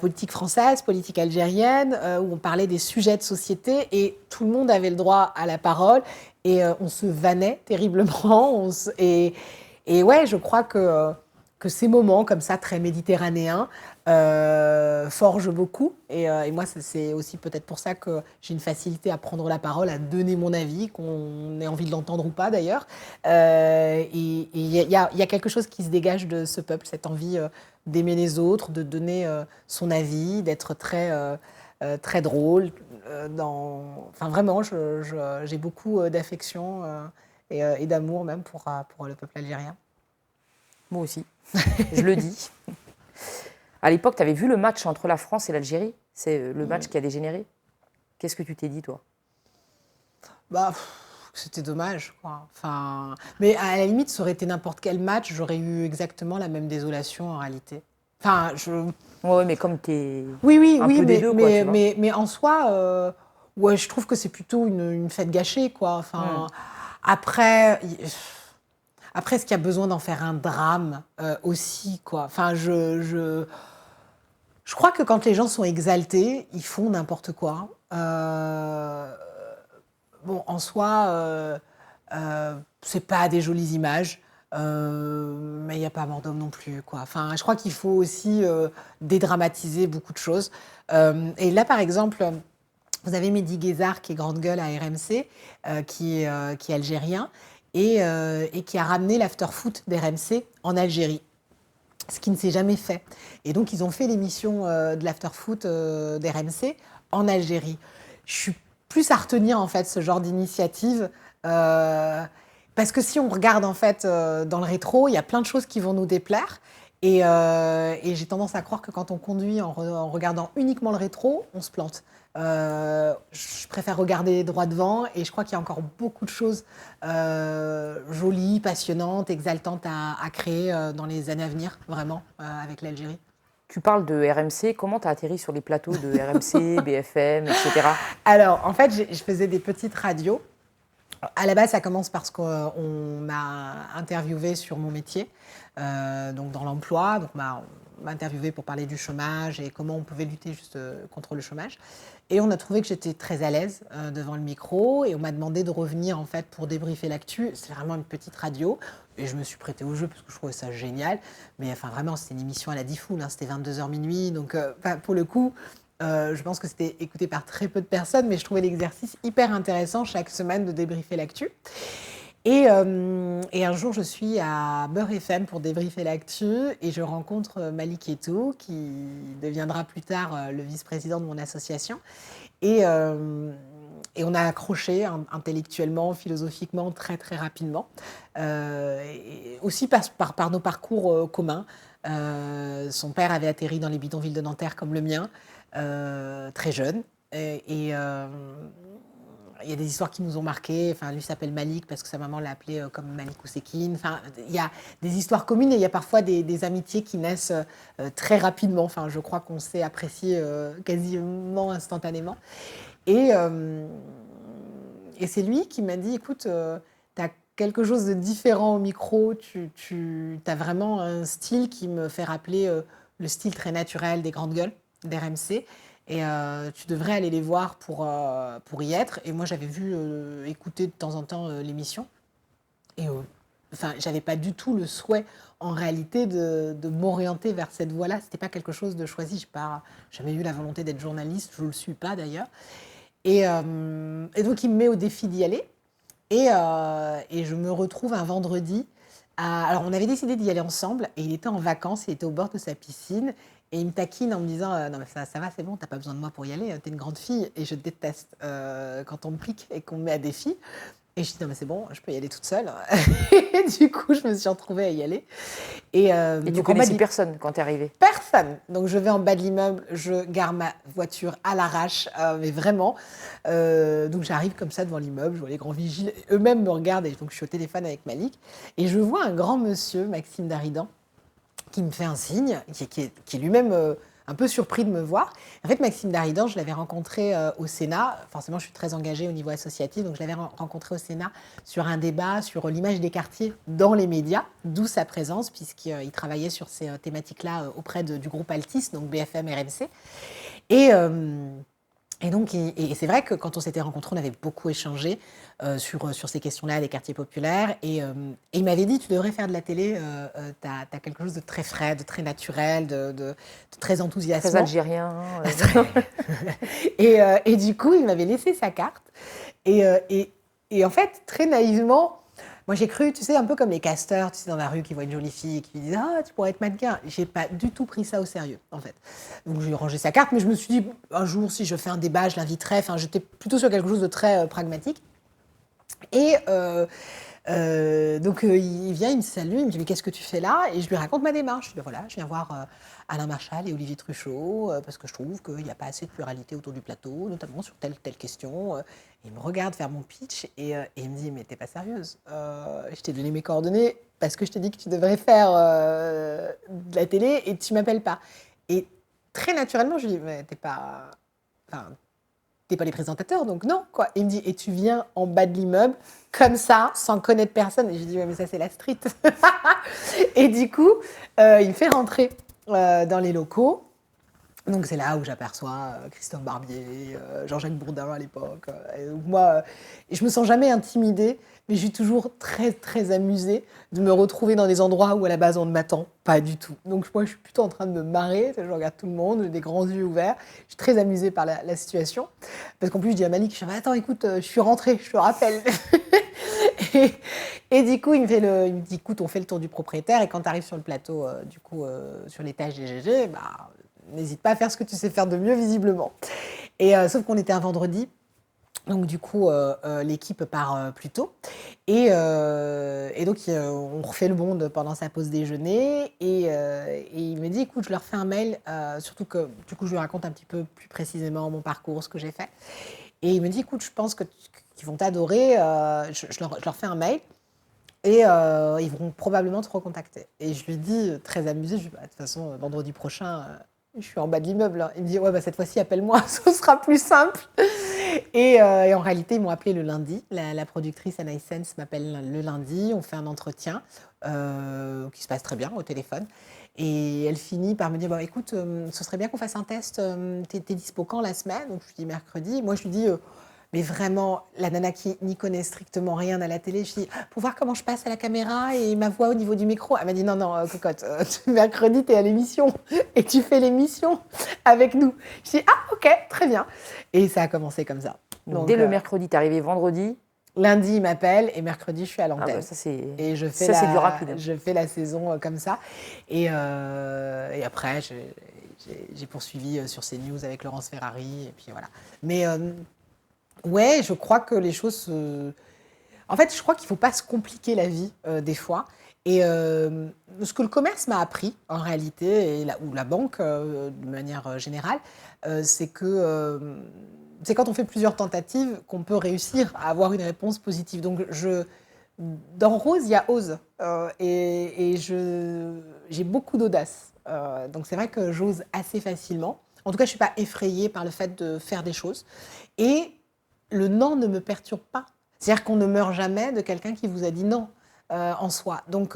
Politique française, politique algérienne, où on parlait des sujets de société et tout le monde avait le droit à la parole et on se vannait terriblement. Et ouais, je crois que ces moments comme ça, très méditerranéens, forgent beaucoup. Et moi, c'est aussi peut-être pour ça que j'ai une facilité à prendre la parole, à donner mon avis, qu'on ait envie de l'entendre ou pas d'ailleurs. Et il y a quelque chose qui se dégage de ce peuple, cette envie d'aimer les autres, de donner son avis, d'être très drôle. Enfin, vraiment, j'ai beaucoup d'affection et d'amour même pour le peuple algérien. Moi aussi, je le dis. À l'époque, tu avais vu le match entre la France et l'Algérie. C'est le match qui a dégénéré. Qu'est-ce que tu t'es dit, toi? Bah, c'était dommage, quoi. Enfin, mais à la limite, ça aurait été n'importe quel match, j'aurais eu exactement la même désolation en réalité. Enfin, Ouais, mais comme tu es oui, un oui, peu des deux, quoi, tu vois. mais en soi, ouais, je trouve que c'est plutôt une fête gâchée, quoi. Enfin, après, est-ce qu'il y a besoin d'en faire un drame aussi, quoi? Enfin, je crois que quand les gens sont exaltés, ils font n'importe quoi. Bon, en soi, c'est pas des jolies images, mais il n'y a pas mort d'homme non plus, quoi. Enfin, je crois qu'il faut aussi dédramatiser beaucoup de choses. Et là, par exemple, vous avez Mehdi Guézard, qui est grande gueule à RMC, qui est algérien, et qui a ramené l'after-foot d'RMC en Algérie, ce qui ne s'est jamais fait. Et donc, ils ont fait l'émission de l'after-foot d'RMC en Algérie. Je suis plus à retenir, en fait, ce genre d'initiative, parce que si on regarde, en fait, dans le rétro, il y a plein de choses qui vont nous déplaire. Et j'ai tendance à croire que quand on conduit en regardant uniquement le rétro, on se plante. Je préfère regarder droit devant et je crois qu'il y a encore beaucoup de choses jolies, passionnantes, exaltantes à créer dans les années à venir, vraiment, avec l'Algérie. Tu parles de RMC. Comment tu as atterri sur les plateaux de RMC, BFM, etc.? Alors, en fait, je faisais des petites radios. À la base, ça commence parce qu'on m'a interviewée sur mon métier, donc dans l'emploi. Donc, on m'a interviewée pour parler du chômage et comment on pouvait lutter juste contre le chômage. Et on a trouvé que j'étais très à l'aise devant le micro et on m'a demandé de revenir en fait pour débriefer l'actu. C'est vraiment une petite radio et je me suis prêtée au jeu parce que je trouvais ça génial. Mais enfin vraiment, c'était une émission à la Diffoul, hein, c'était 22h minuit. Donc pour le coup, je pense que c'était écouté par très peu de personnes, mais je trouvais l'exercice hyper intéressant chaque semaine de débriefer l'actu. Et un jour, je suis à Beurre FM pour débriefer l'actu et je rencontre Malik Etou, qui deviendra plus tard le vice-président de mon association. Et on a accroché intellectuellement, philosophiquement, très très rapidement. Et aussi par nos parcours communs. Son père avait atterri dans les bidonvilles de Nanterre comme le mien, très jeune. Et il y a des histoires qui nous ont marqués. Enfin, lui s'appelle Malik parce que sa maman l'a appelé comme Malik Ousekine. Enfin, il y a des histoires communes et il y a parfois des amitiés qui naissent très rapidement. Enfin, je crois qu'on s'est apprécié quasiment instantanément. Et c'est lui qui m'a dit, écoute, tu as quelque chose de différent au micro. Tu as vraiment un style qui me fait rappeler le style très naturel des grandes gueules d'RMC. Et tu devrais aller les voir pour y être. Et moi, j'avais vu écouter de temps en temps l'émission. Et enfin, j'avais pas du tout le souhait, en réalité, de m'orienter vers cette voie-là. C'était pas quelque chose de choisi. Je n'ai pas jamais eu la volonté d'être journaliste. Je ne le suis pas, d'ailleurs. Et donc, il me met au défi d'y aller. Et je me retrouve un vendredi. Alors, on avait décidé d'y aller ensemble. Et il était en vacances. Il était au bord de sa piscine. Et il me taquine en me disant non, mais ça va, c'est bon, t'as pas besoin de moi pour y aller. T'es une grande fille. Et je déteste quand on me pique et qu'on me met à défi. Et je dis non, mais c'est bon, je peux y aller toute seule. Et du coup, je me suis retrouvée à y aller. Et donc, tu connaissais personne quand t'es arrivée? Personne. Donc, je vais en bas de l'immeuble, je gare ma voiture à l'arrache, mais vraiment. Donc, j'arrive comme ça devant l'immeuble, je vois les grands vigiles. Eux-mêmes me regardent. Et donc, je suis au téléphone avec Malik. Et je vois un grand monsieur, Maxime Daridan, qui me fait un signe, qui est lui-même un peu surpris de me voir. En fait, Maxime Daridan, je l'avais rencontré au Sénat. Forcément, je suis très engagée au niveau associatif, donc je l'avais rencontré au Sénat sur un débat sur l'image des quartiers dans les médias, d'où sa présence, puisqu'il travaillait sur ces thématiques-là auprès du groupe Altis, donc BFM RMC. Et donc, c'est vrai que quand on s'était rencontrés, on avait beaucoup échangé sur ces questions-là, des quartiers populaires. Et il m'avait dit, tu devrais faire de la télé, t'as quelque chose de très frais, de très naturel, de très enthousiasmant. Très algérien. Et du coup, il m'avait laissé sa carte. Et en fait, très naïvement, moi j'ai cru, tu sais, un peu comme les casteurs, tu sais, dans la rue qui voient une jolie fille et qui lui disent « Ah, tu pourrais être mannequin ». J'ai pas du tout pris ça au sérieux, en fait. Donc j'ai rangé sa carte, mais je me suis dit, un jour, si je fais un débat, je l'inviterai. Enfin, j'étais plutôt sur quelque chose de très pragmatique. Et donc il vient, il me salue, il me dit « Mais qu'est-ce que tu fais là ?» Et je lui raconte ma démarche. Je lui dis « Voilà, je viens voir Alain Marchal et Olivier Truchot, parce que je trouve qu'il n'y a pas assez de pluralité autour du plateau, notamment sur telle question. » Il me regarde faire mon pitch et il me dit « Mais t'es pas sérieuse, je t'ai donné mes coordonnées parce que je t'ai dit que tu devrais faire de la télé et tu m'appelles pas. » Et très naturellement, je lui dis « Mais t'es pas les présentateurs, donc non, quoi. » Il me dit « Et tu viens en bas de l'immeuble, comme ça, sans connaître personne. » Et je lui dis « Ouais, mais ça, c'est la street. » Et du coup, il me fait rentrer dans les locaux. Donc, c'est là où j'aperçois Christophe Barbier, Jean-Jacques Bourdin à l'époque. Et donc, moi, je me sens jamais intimidée, mais je suis toujours très, très amusée de me retrouver dans des endroits où, à la base, on ne m'attend pas du tout. Donc, moi, je suis plutôt en train de me marrer. Je regarde tout le monde, j'ai des grands yeux ouverts. Je suis très amusée par la situation. Parce qu'en plus, je dis à Malik, je dis « Attends, écoute, je suis rentrée, je te rappelle. » Et du coup, il me dit « Écoute, on fait le tour du propriétaire. Et quand tu arrives sur le plateau, sur l'étage des GG, bah, n'hésite pas à faire ce que tu sais faire de mieux, visiblement. » Et sauf qu'on était un vendredi. Donc, du coup, l'équipe part plus tôt. Et donc, on refait le monde pendant sa pause déjeuner. Et il me dit, écoute, je leur fais un mail, surtout que, du coup, je lui raconte un petit peu plus précisément mon parcours, ce que j'ai fait. Et il me dit, écoute, je pense qu'ils vont t'adorer. Je leur fais un mail. Et ils vont probablement te recontacter. Et je lui dis, très amusée, je lui dis, bah, de toute façon, vendredi prochain, je suis en bas de l'immeuble. Hein. Il me dit, ouais, bah, cette fois-ci, appelle-moi, ce sera plus simple. Et en réalité, ils m'ont appelé le lundi. La productrice Anaïs Sens m'appelle le lundi. On fait un entretien qui se passe très bien au téléphone. Et elle finit par me dire, bah, écoute, ce serait bien qu'on fasse un test. T'es dispo quand la semaine? Donc je lui dis mercredi. Moi, je lui dis, mais vraiment, la nana qui n'y connaît strictement rien à la télé, je dis, pour voir comment je passe à la caméra et ma voix au niveau du micro. Elle m'a dit, non, cocotte, mercredi, t'es à l'émission et tu fais l'émission avec nous. Je dis, ah, ok, très bien. Et ça a commencé comme ça. Donc, dès le mercredi, t'es arrivé vendredi. Lundi, il m'appelle et mercredi, je suis à l'antenne. Ah bah, et je fais c'est du rapide. Je fais la saison comme ça. Et après, j'ai poursuivi sur CNews avec Laurence Ferrari. Et puis voilà. Mais ouais, je crois que les choses... En fait, je crois qu'il ne faut pas se compliquer la vie des fois. Et ce que le commerce m'a appris, en réalité, ou la banque de manière générale, c'est que c'est quand on fait plusieurs tentatives qu'on peut réussir à avoir une réponse positive. Donc, dans Rose, il y a Ose. Et j'ai beaucoup d'audace. Donc, c'est vrai que j'ose assez facilement. En tout cas, je ne suis pas effrayée par le fait de faire des choses. Et le non ne me perturbe pas. C'est-à-dire qu'on ne meurt jamais de quelqu'un qui vous a dit non en soi. Donc,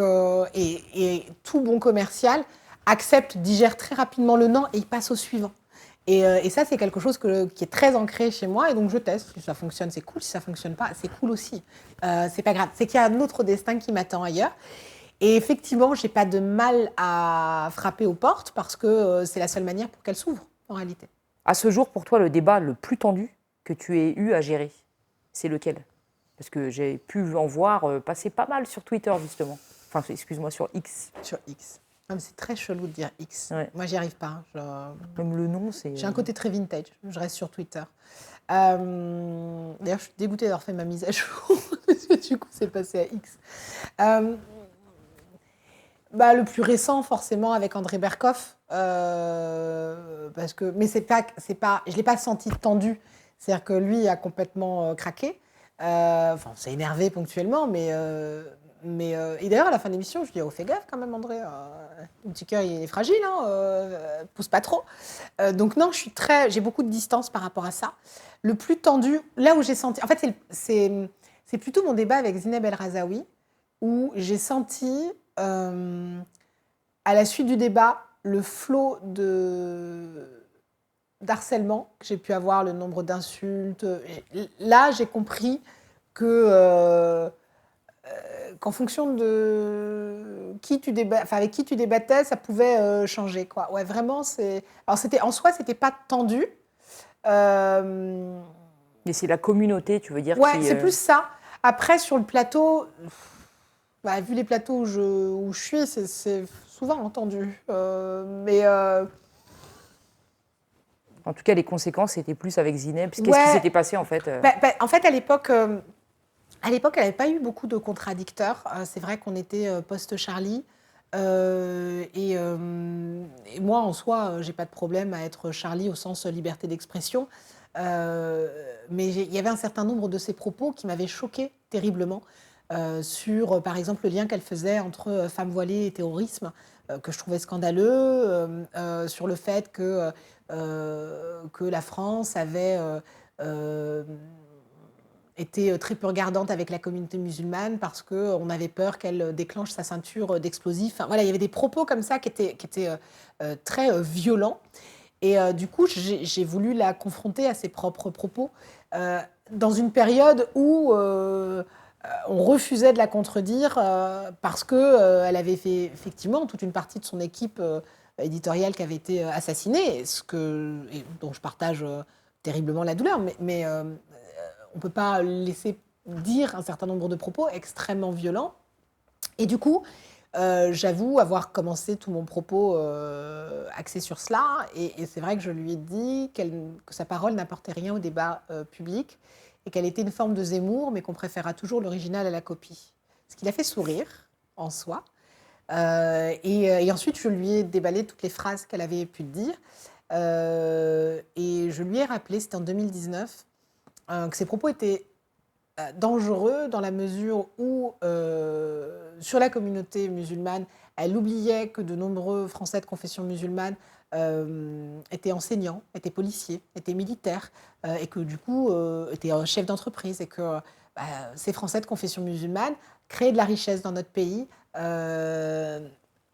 et tout bon commercial accepte, digère très rapidement le non et il passe au suivant. Et ça, c'est quelque chose qui est très ancré chez moi. Et donc, je teste. Si ça fonctionne, c'est cool. Si ça fonctionne pas, c'est cool aussi. C'est pas grave. C'est qu'il y a un autre destin qui m'attend ailleurs. Et effectivement, j'ai pas de mal à frapper aux portes parce que c'est la seule manière pour qu'elles s'ouvrent, en réalité. À ce jour, pour toi, le débat le plus tendu que tu aies eu à gérer, c'est lequel? Parce que j'ai pu en voir passer pas mal sur Twitter, justement. Enfin, excuse-moi, sur X. Sur X. Ah, mais c'est très chelou de dire X. Ouais. Moi, j'y arrive pas. Même le nom, c'est... J'ai un côté très vintage. Je reste sur Twitter. D'ailleurs, je suis dégoûtée d'avoir fait ma mise à jour. Parce que du coup, c'est passé à X. Le plus récent, forcément, avec André Berkoff. Mais c'est pas, je l'ai pas senti tendu. C'est-à-dire que lui a complètement craqué. On s'est énervé ponctuellement, et d'ailleurs, à la fin de l'émission, je lui dis, oh, fais gaffe quand même, André. Le petit cœur, il est fragile, pousse pas trop. Donc non, j'ai beaucoup de distance par rapport à ça. Le plus tendu, là où j'ai senti... En fait, c'est plutôt mon débat avec Zineb El Razaoui, où j'ai senti, à la suite du débat, le flot d'harcèlement que j'ai pu avoir, le nombre d'insultes. Et là, j'ai compris qu'en fonction de avec qui tu débattais, ça pouvait changer, quoi. Ouais, vraiment, alors en soi, c'était pas tendu. Mais c'est la communauté, tu veux dire? Ouais, c'est plus ça. Après, sur le plateau, vu les plateaux où je suis, c'est souvent entendu. En tout cas, les conséquences étaient plus avec Zineb. Qu'est-ce qui s'était passé, en fait? En fait, à l'époque, elle n'avait pas eu beaucoup de contradicteurs. C'est vrai qu'on était post-Charlie. Et moi, en soi, j'ai pas de problème à être Charlie au sens liberté d'expression. Mais il y avait un certain nombre de ses propos qui m'avaient choquée terriblement sur, par exemple, le lien qu'elle faisait entre femmes voilées et terrorisme, que je trouvais scandaleux, sur le fait que la France avait été très peu regardante avec la communauté musulmane parce qu'on avait peur qu'elle déclenche sa ceinture d'explosifs. Enfin, voilà, il y avait des propos comme ça qui étaient très violents. Et du coup, j'ai voulu la confronter à ses propres propos dans une période où on refusait de la contredire parce qu'elle avait fait effectivement toute une partie de son équipe éditoriale qui avait été assassinée, dont je partage terriblement la douleur, mais on ne peut pas laisser dire un certain nombre de propos extrêmement violents. Et du coup, j'avoue avoir commencé tout mon propos axé sur cela. Et c'est vrai que je lui ai dit que sa parole n'apportait rien au débat public et qu'elle était une forme de Zemmour, mais qu'on préférera toujours l'original à la copie. Ce qui l'a fait sourire, en soi. Et ensuite, je lui ai déballé toutes les phrases qu'elle avait pu dire. Et je lui ai rappelé, c'était en 2019, que ses propos étaient dangereux dans la mesure où, sur la communauté musulmane, elle oubliait que de nombreux Français de confession musulmane étaient enseignants, étaient policiers, étaient militaires, et que du coup, étaient chefs d'entreprise, et que ces Français de confession musulmane créaient de la richesse dans notre pays,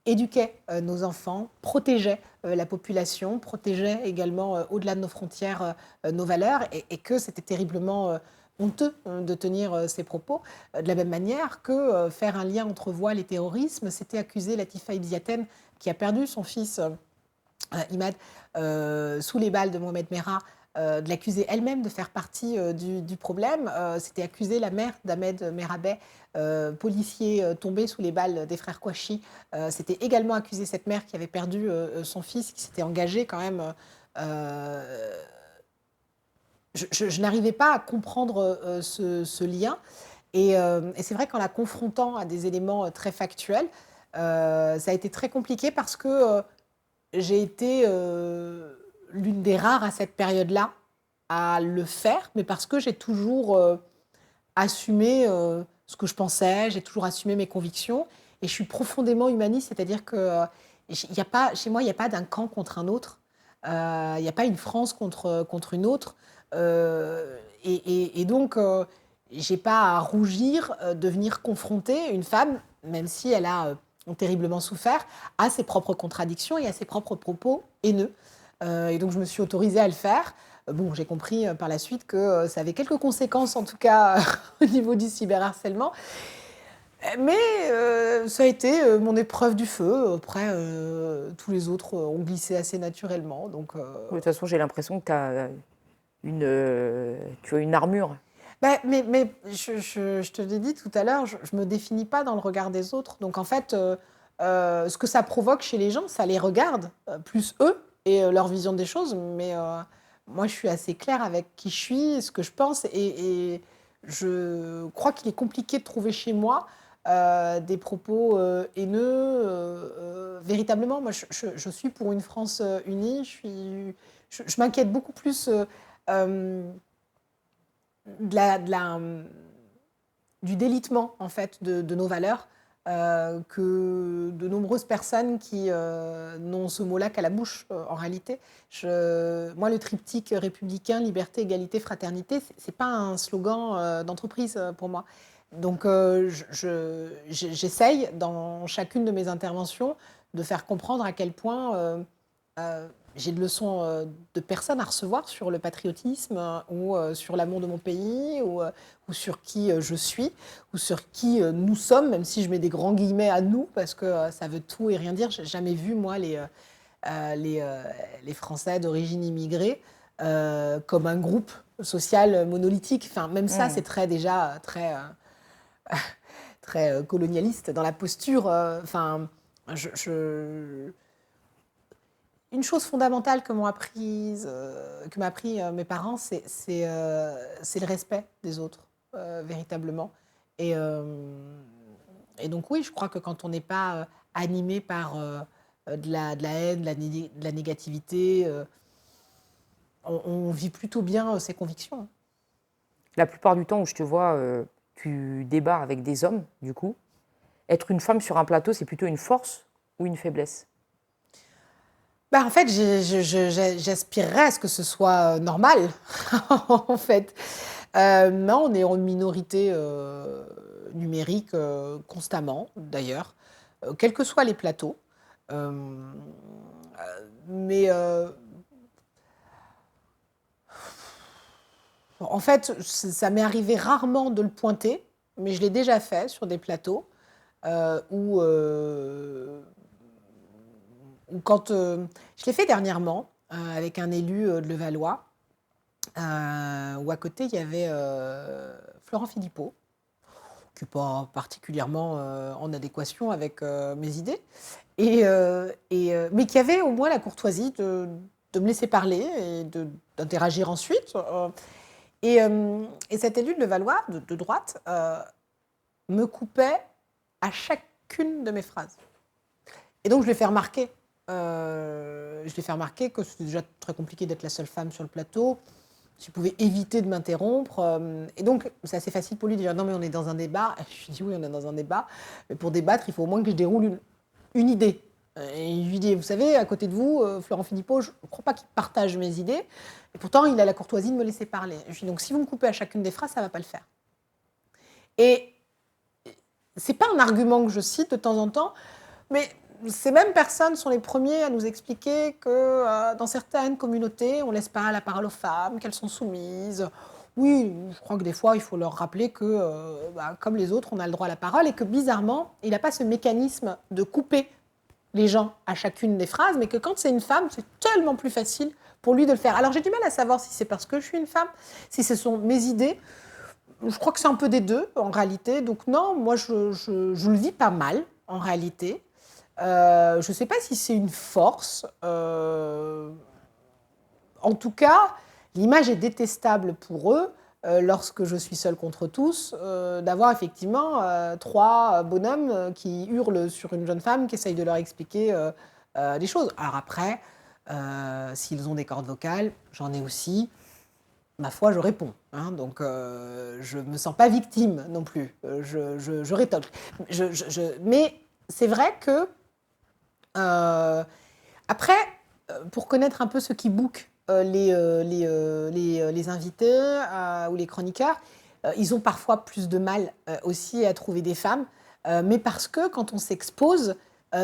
éduquaient nos enfants, protégeaient la population, protégeaient également, au-delà de nos frontières, nos valeurs, et que c'était terriblement honteux de tenir ces propos. De la même manière que faire un lien entre voile et terrorisme, c'était accuser Latifa Ibn Ziaten, qui a perdu son fils Imad sous les balles de Mohamed Merah, de l'accuser elle-même de faire partie du problème. C'était accuser la mère d'Ahmed Merabet, policier tombé sous les balles des frères Kouachi. C'était également accuser cette mère qui avait perdu son fils, qui s'était engagée quand même. Je n'arrivais pas à comprendre ce lien. Et c'est vrai qu'en la confrontant à des éléments très factuels, ça a été très compliqué parce que j'ai été l'une des rares à cette période-là à le faire, mais parce que j'ai toujours assumé ce que je pensais, j'ai toujours assumé mes convictions, et je suis profondément humaniste, c'est-à-dire que chez moi, il n'y a pas d'un camp contre un autre, il n'y a pas une France contre une autre, et donc j'ai pas à rougir de venir confronter une femme, même si elle a terriblement souffert, à ses propres contradictions et à ses propres propos haineux. Et donc je me suis autorisée à le faire. Bon, j'ai compris par la suite que ça avait quelques conséquences, en tout cas au niveau du cyberharcèlement. Mais ça a été mon épreuve du feu. Après, tous les autres ont glissé assez naturellement. Donc, De toute façon, j'ai l'impression que tu as une armure. mais je te l'ai dit tout à l'heure, je ne me définis pas dans le regard des autres. Donc en fait, ce que ça provoque chez les gens, ça les regarde, plus eux et leur vision des choses. Mais moi, je suis assez claire avec qui je suis, ce que je pense. Et je crois qu'il est compliqué de trouver chez moi des propos haineux. Véritablement, moi, je suis pour une France unie. Je m'inquiète beaucoup plus de du délitement en fait de nos valeurs que de nombreuses personnes qui n'ont ce mot-là qu'à la bouche en réalité. Moi, le triptyque républicain, liberté, égalité, fraternité, c'est pas un slogan d'entreprise pour moi. Donc j'essaye dans chacune de mes interventions de faire comprendre à quel point j'ai de leçons de personnes à recevoir sur le patriotisme ou sur l'amour de mon pays ou sur qui je suis ou sur qui nous sommes, même si je mets des grands guillemets à nous parce que ça veut tout et rien dire. J'ai jamais vu, moi, les Français d'origine immigrée comme un groupe social monolithique. Enfin, même ça, c'est très colonialiste dans la posture. Une chose fondamentale que m'ont appris mes parents, c'est le respect des autres, véritablement. Et, euh, et donc oui, je crois que quand on n'est pas animé par de la haine, de la négativité, on vit plutôt bien ses convictions. La plupart du temps où je te vois, tu débats avec des hommes, du coup. Être une femme sur un plateau, c'est plutôt une force ou une faiblesse? Bah, en fait, j'aspirerais à ce que ce soit normal, en fait. Non, on est en minorité numérique constamment, d'ailleurs, quels que soient les plateaux. Euh, mais en fait, ça m'est arrivé rarement de le pointer, mais je l'ai déjà fait sur des plateaux où quand je l'ai fait dernièrement avec un élu de Levallois, où à côté il y avait Florent Philippot, qui n'est pas particulièrement en adéquation avec mes idées, mais qui avait au moins la courtoisie de me laisser parler et d'interagir ensuite. Et cet élu de Levallois, de droite, me coupait à chacune de mes phrases. Et donc je lui ai fait remarquer. Que c'était déjà très compliqué d'être la seule femme sur le plateau. Je pouvais éviter de m'interrompre. Et donc, c'est assez facile pour lui de dire non, mais on est dans un débat. Je lui dis oui, on est dans un débat. Mais pour débattre, il faut au moins que je déroule une idée. Et je lui dis, vous savez, à côté de vous, Florent Philippot, je ne crois pas qu'il partage mes idées. Et pourtant, il a la courtoisie de me laisser parler. Je lui dis donc, si vous me coupez à chacune des phrases, ça ne va pas le faire. Et ce n'est pas un argument que je cite de temps en temps, mais ces mêmes personnes sont les premiers à nous expliquer que dans certaines communautés, on ne laisse pas la parole aux femmes, qu'elles sont soumises. Oui, je crois que des fois, il faut leur rappeler que, comme les autres, on a le droit à la parole et que bizarrement, il n'a pas ce mécanisme de couper les gens à chacune des phrases, mais que quand c'est une femme, c'est tellement plus facile pour lui de le faire. Alors j'ai du mal à savoir si c'est parce que je suis une femme, si ce sont mes idées. Je crois que c'est un peu des deux, en réalité. Donc non, moi, je le vis pas mal, en réalité. Je ne sais pas si c'est une force. En tout cas, l'image est détestable pour eux lorsque je suis seule contre tous, d'avoir effectivement trois bonhommes qui hurlent sur une jeune femme qui essaye de leur expliquer des choses. Alors après, s'ils ont des cordes vocales, j'en ai aussi. Ma foi, je réponds. Hein, donc, je ne me sens pas victime non plus. Je rétolte. Mais c'est vrai que après, pour connaître un peu ceux qui bookent les invités ou les chroniqueurs, ils ont parfois plus de mal aussi à trouver des femmes, mais parce que quand on s'expose,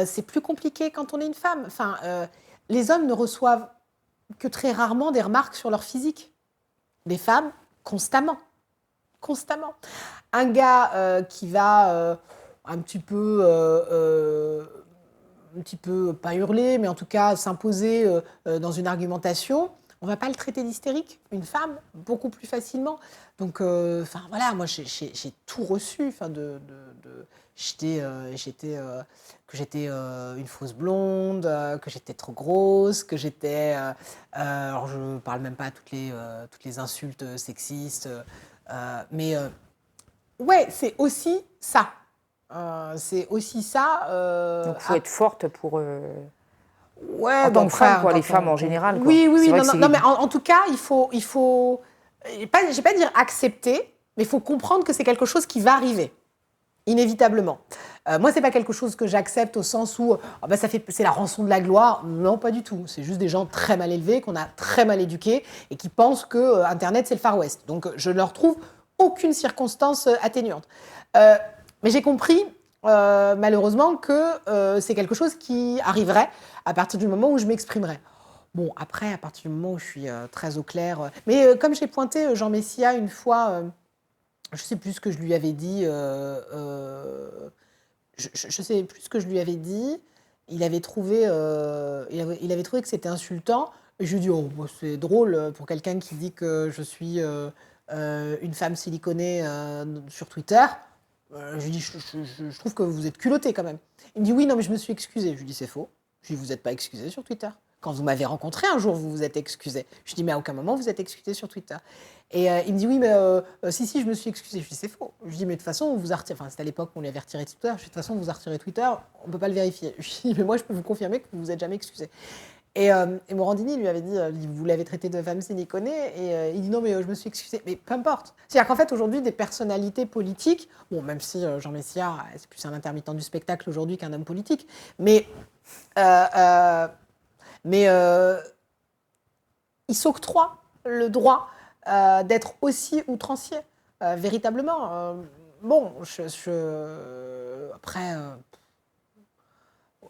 c'est plus compliqué quand on est une femme. Enfin, les hommes ne reçoivent que très rarement des remarques sur leur physique. Les femmes, constamment. Constamment. Un gars qui va un petit peu, pas hurler, mais en tout cas s'imposer dans une argumentation, on ne va pas le traiter d'hystérique. Une femme, beaucoup plus facilement. Donc, voilà, moi, j'ai tout reçu. Que j'étais une fausse blonde, que j'étais trop grosse, que j'étais... alors, je ne parle même pas toutes les insultes sexistes, mais ouais, c'est aussi ça. C'est aussi ça. Donc, il faut être forte pour... Ouais, en tant que femme, quoi, les femmes en général. Quoi. Oui, C'est vrai que non, mais en tout cas, il faut je vais pas dire accepter, mais il faut comprendre que c'est quelque chose qui va arriver, inévitablement. Moi, c'est pas quelque chose que j'accepte au sens où c'est la rançon de la gloire. Non, pas du tout. C'est juste des gens très mal élevés, qu'on a très mal éduqués et qui pensent que Internet, c'est le Far West. Donc, je ne leur trouve aucune circonstance atténuante. Mais j'ai compris, malheureusement, que c'est quelque chose qui arriverait à partir du moment où je m'exprimerai. Bon, après, à partir du moment où je suis très au clair... mais comme j'ai pointé Jean Messia une fois, je ne sais plus ce que je lui avais dit... je sais plus ce que je lui avais dit. Il avait trouvé que c'était insultant. Et je lui ai dit, oh, bah, c'est drôle pour quelqu'un qui dit que je suis une femme siliconée sur Twitter. Je lui dis, je trouve que vous êtes culotté quand même. Il me dit, oui, non, mais je me suis excusée. Je lui dis, c'est faux. Je lui dis, vous n'êtes pas excusé sur Twitter. Quand vous m'avez rencontré un jour, vous vous êtes excusé. Je lui dis, mais à aucun moment vous êtes excusé sur Twitter. Et il me dit, oui, mais si, je me suis excusé. Je lui dis, c'est faux. Je lui dis, mais de toute façon, on vous a retiré. Enfin, c'était à l'époque où on l'avait retiré de Twitter. Je lui dis, de toute façon, on vous a retiré Twitter, on ne peut pas le vérifier. Je lui dis, mais moi, je peux vous confirmer que vous vous êtes jamais excusé. Et Morandini lui avait dit, vous l'avez traité de femme siliconée, et il dit non, mais je me suis excusée. Mais peu importe. C'est-à-dire qu'en fait, aujourd'hui, des personnalités politiques, bon, même si Jean Messia, c'est plus un intermittent du spectacle aujourd'hui qu'un homme politique, mais il s'octroie le droit d'être aussi outrancier, véritablement. Bon, après...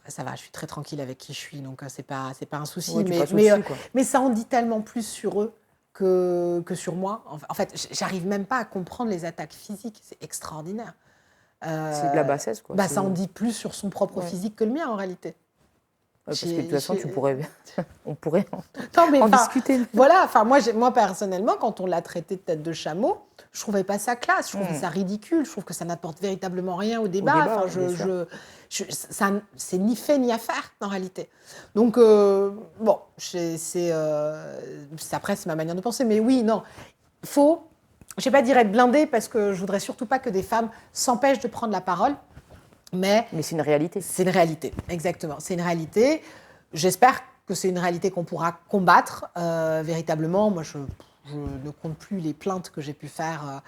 ça va, je suis très tranquille avec qui je suis, donc c'est pas un souci. Ouais, mais ça en dit tellement plus sur eux que sur moi. En fait, j'arrive même pas à comprendre les attaques physiques. C'est extraordinaire. C'est de la bassesse, quoi. Ça en dit plus sur son propre physique que le mien, en réalité. Ouais, parce que de toute façon, on pourrait en discuter. Voilà, moi personnellement, quand on l'a traité de tête de chameau, je trouvais pas ça classe, je trouvais ça ridicule, je trouve que ça n'apporte véritablement rien au débat. C'est ni fait ni à faire en réalité. Donc bon, après c'est ma manière de penser, mais oui, non, faut, je vais pas dire être blindé parce que je voudrais surtout pas que des femmes s'empêchent de prendre la parole. Mais c'est une réalité. C'est une réalité, exactement. C'est une réalité. J'espère que c'est une réalité qu'on pourra combattre véritablement. Moi, je ne compte plus les plaintes que j'ai pu faire.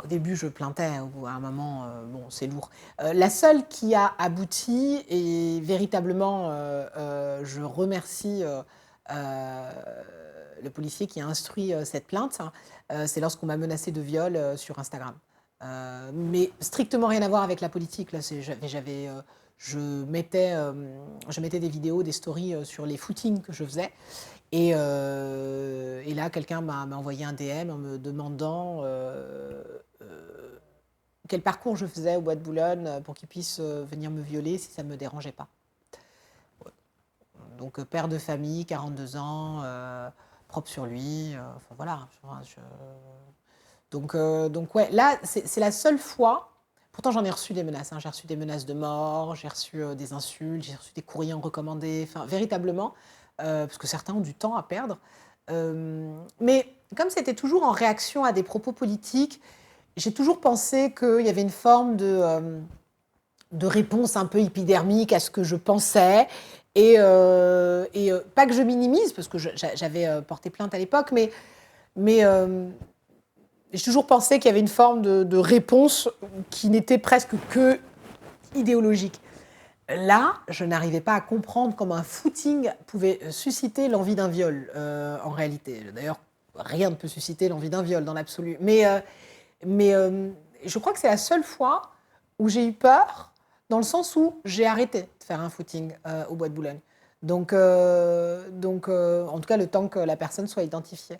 Au début, je plaintais. À un moment, bon, c'est lourd. La seule qui a abouti, et véritablement, je remercie le policier qui a instruit cette plainte, c'est lorsqu'on m'a menacée de viol sur Instagram. Mais strictement rien à voir avec la politique. Là, je mettais des vidéos, des stories sur les footings que je faisais. Et là, quelqu'un m'a envoyé un DM en me demandant quel parcours je faisais au Bois de Boulogne pour qu'il puisse venir me violer si ça ne me dérangeait pas. Ouais. Donc, père de famille, 42 ans, propre sur lui. Enfin, voilà. Donc ouais, là, c'est la seule fois. Pourtant, j'en ai reçu des menaces. J'ai reçu des menaces de mort, j'ai reçu des insultes, j'ai reçu des courriers en recommandé. Enfin, véritablement, parce que certains ont du temps à perdre. Mais comme c'était toujours en réaction à des propos politiques, j'ai toujours pensé qu'il y avait une forme de réponse un peu épidermique à ce que je pensais. Et pas que je minimise, parce que j'avais porté plainte à l'époque, mais j'ai toujours pensé qu'il y avait une forme de réponse qui n'était presque que idéologique. Là, je n'arrivais pas à comprendre comment un footing pouvait susciter l'envie d'un viol, en réalité. D'ailleurs, rien ne peut susciter l'envie d'un viol dans l'absolu. Mais Mais je crois que c'est la seule fois où j'ai eu peur, dans le sens où j'ai arrêté de faire un footing au Bois de Boulogne. Donc, en tout cas, le temps que la personne soit identifiée.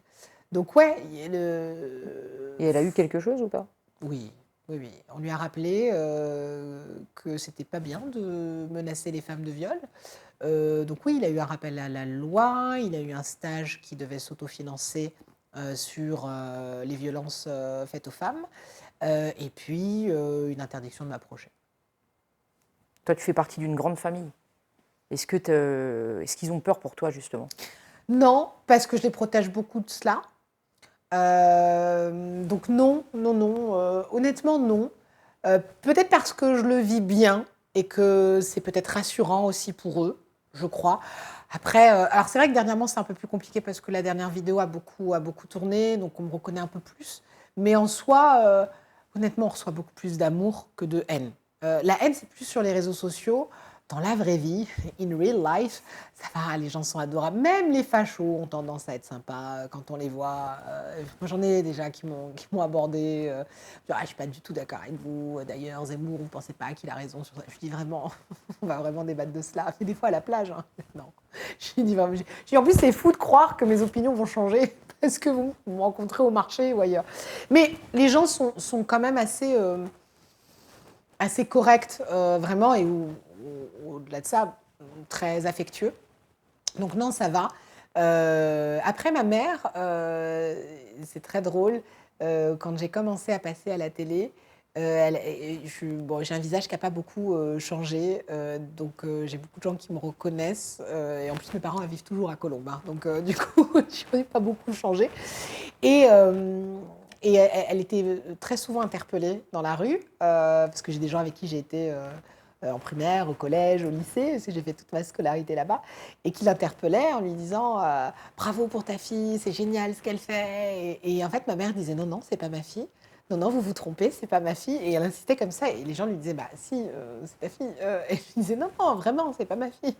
Donc, ouais, Et elle a eu quelque chose ou pas? oui, oui, oui. On lui a rappelé que c'était pas bien de menacer les femmes de viol. Donc oui, il a eu un rappel à la loi, il a eu un stage qui devait s'autofinancer sur les violences faites aux femmes, et puis une interdiction de m'approcher. Toi, tu fais partie d'une grande famille. Est-ce qu'ils ont peur pour toi, justement? Non, parce que je les protège beaucoup de cela. Donc non, non, non. Honnêtement, non. Peut-être parce que je le vis bien et que c'est peut-être rassurant aussi pour eux, je crois. Après, alors c'est vrai que dernièrement c'est un peu plus compliqué parce que la dernière vidéo a beaucoup tourné, donc on me reconnaît un peu plus. Mais en soi, honnêtement, on reçoit beaucoup plus d'amour que de haine. La haine, c'est plus sur les réseaux sociaux. Dans la vraie vie, in real life, ça va, les gens sont adorables. Même les fachos ont tendance à être sympas quand on les voit. Moi, j'en ai déjà qui m'ont abordé. Genre, ah, je ne suis pas du tout d'accord avec vous. D'ailleurs, Zemmour, vous ne pensez pas qu'il a raison sur ça. Je dis vraiment, on va vraiment débattre de cela. Mais des fois à la plage. Hein. Non. Je dis vraiment, en plus, c'est fou de croire que mes opinions vont changer parce que vous me rencontrez au marché ou ailleurs. Mais les gens sont quand même assez corrects, vraiment, et au-delà de ça, très affectueux. Donc non, ça va. Après, ma mère, c'est très drôle, quand j'ai commencé à passer à la télé, j'ai un visage qui n'a pas beaucoup changé, donc j'ai beaucoup de gens qui me reconnaissent, et en plus mes parents vivent toujours à Colombes, hein, donc du coup je n'ai pas beaucoup changé. Et elle était très souvent interpellée dans la rue, parce que j'ai des gens avec qui j'ai été en primaire, au collège, au lycée, parce que j'ai fait toute ma scolarité là-bas, et qui l'interpellaient en lui disant bravo pour ta fille, c'est génial ce qu'elle fait. Et en fait, ma mère disait non, non, c'est pas ma fille. Non, non, vous vous trompez, c'est pas ma fille. Et elle insistait comme ça, et les gens lui disaient bah si, c'est ta fille. Et je lui disais non, non, vraiment, c'est pas ma fille.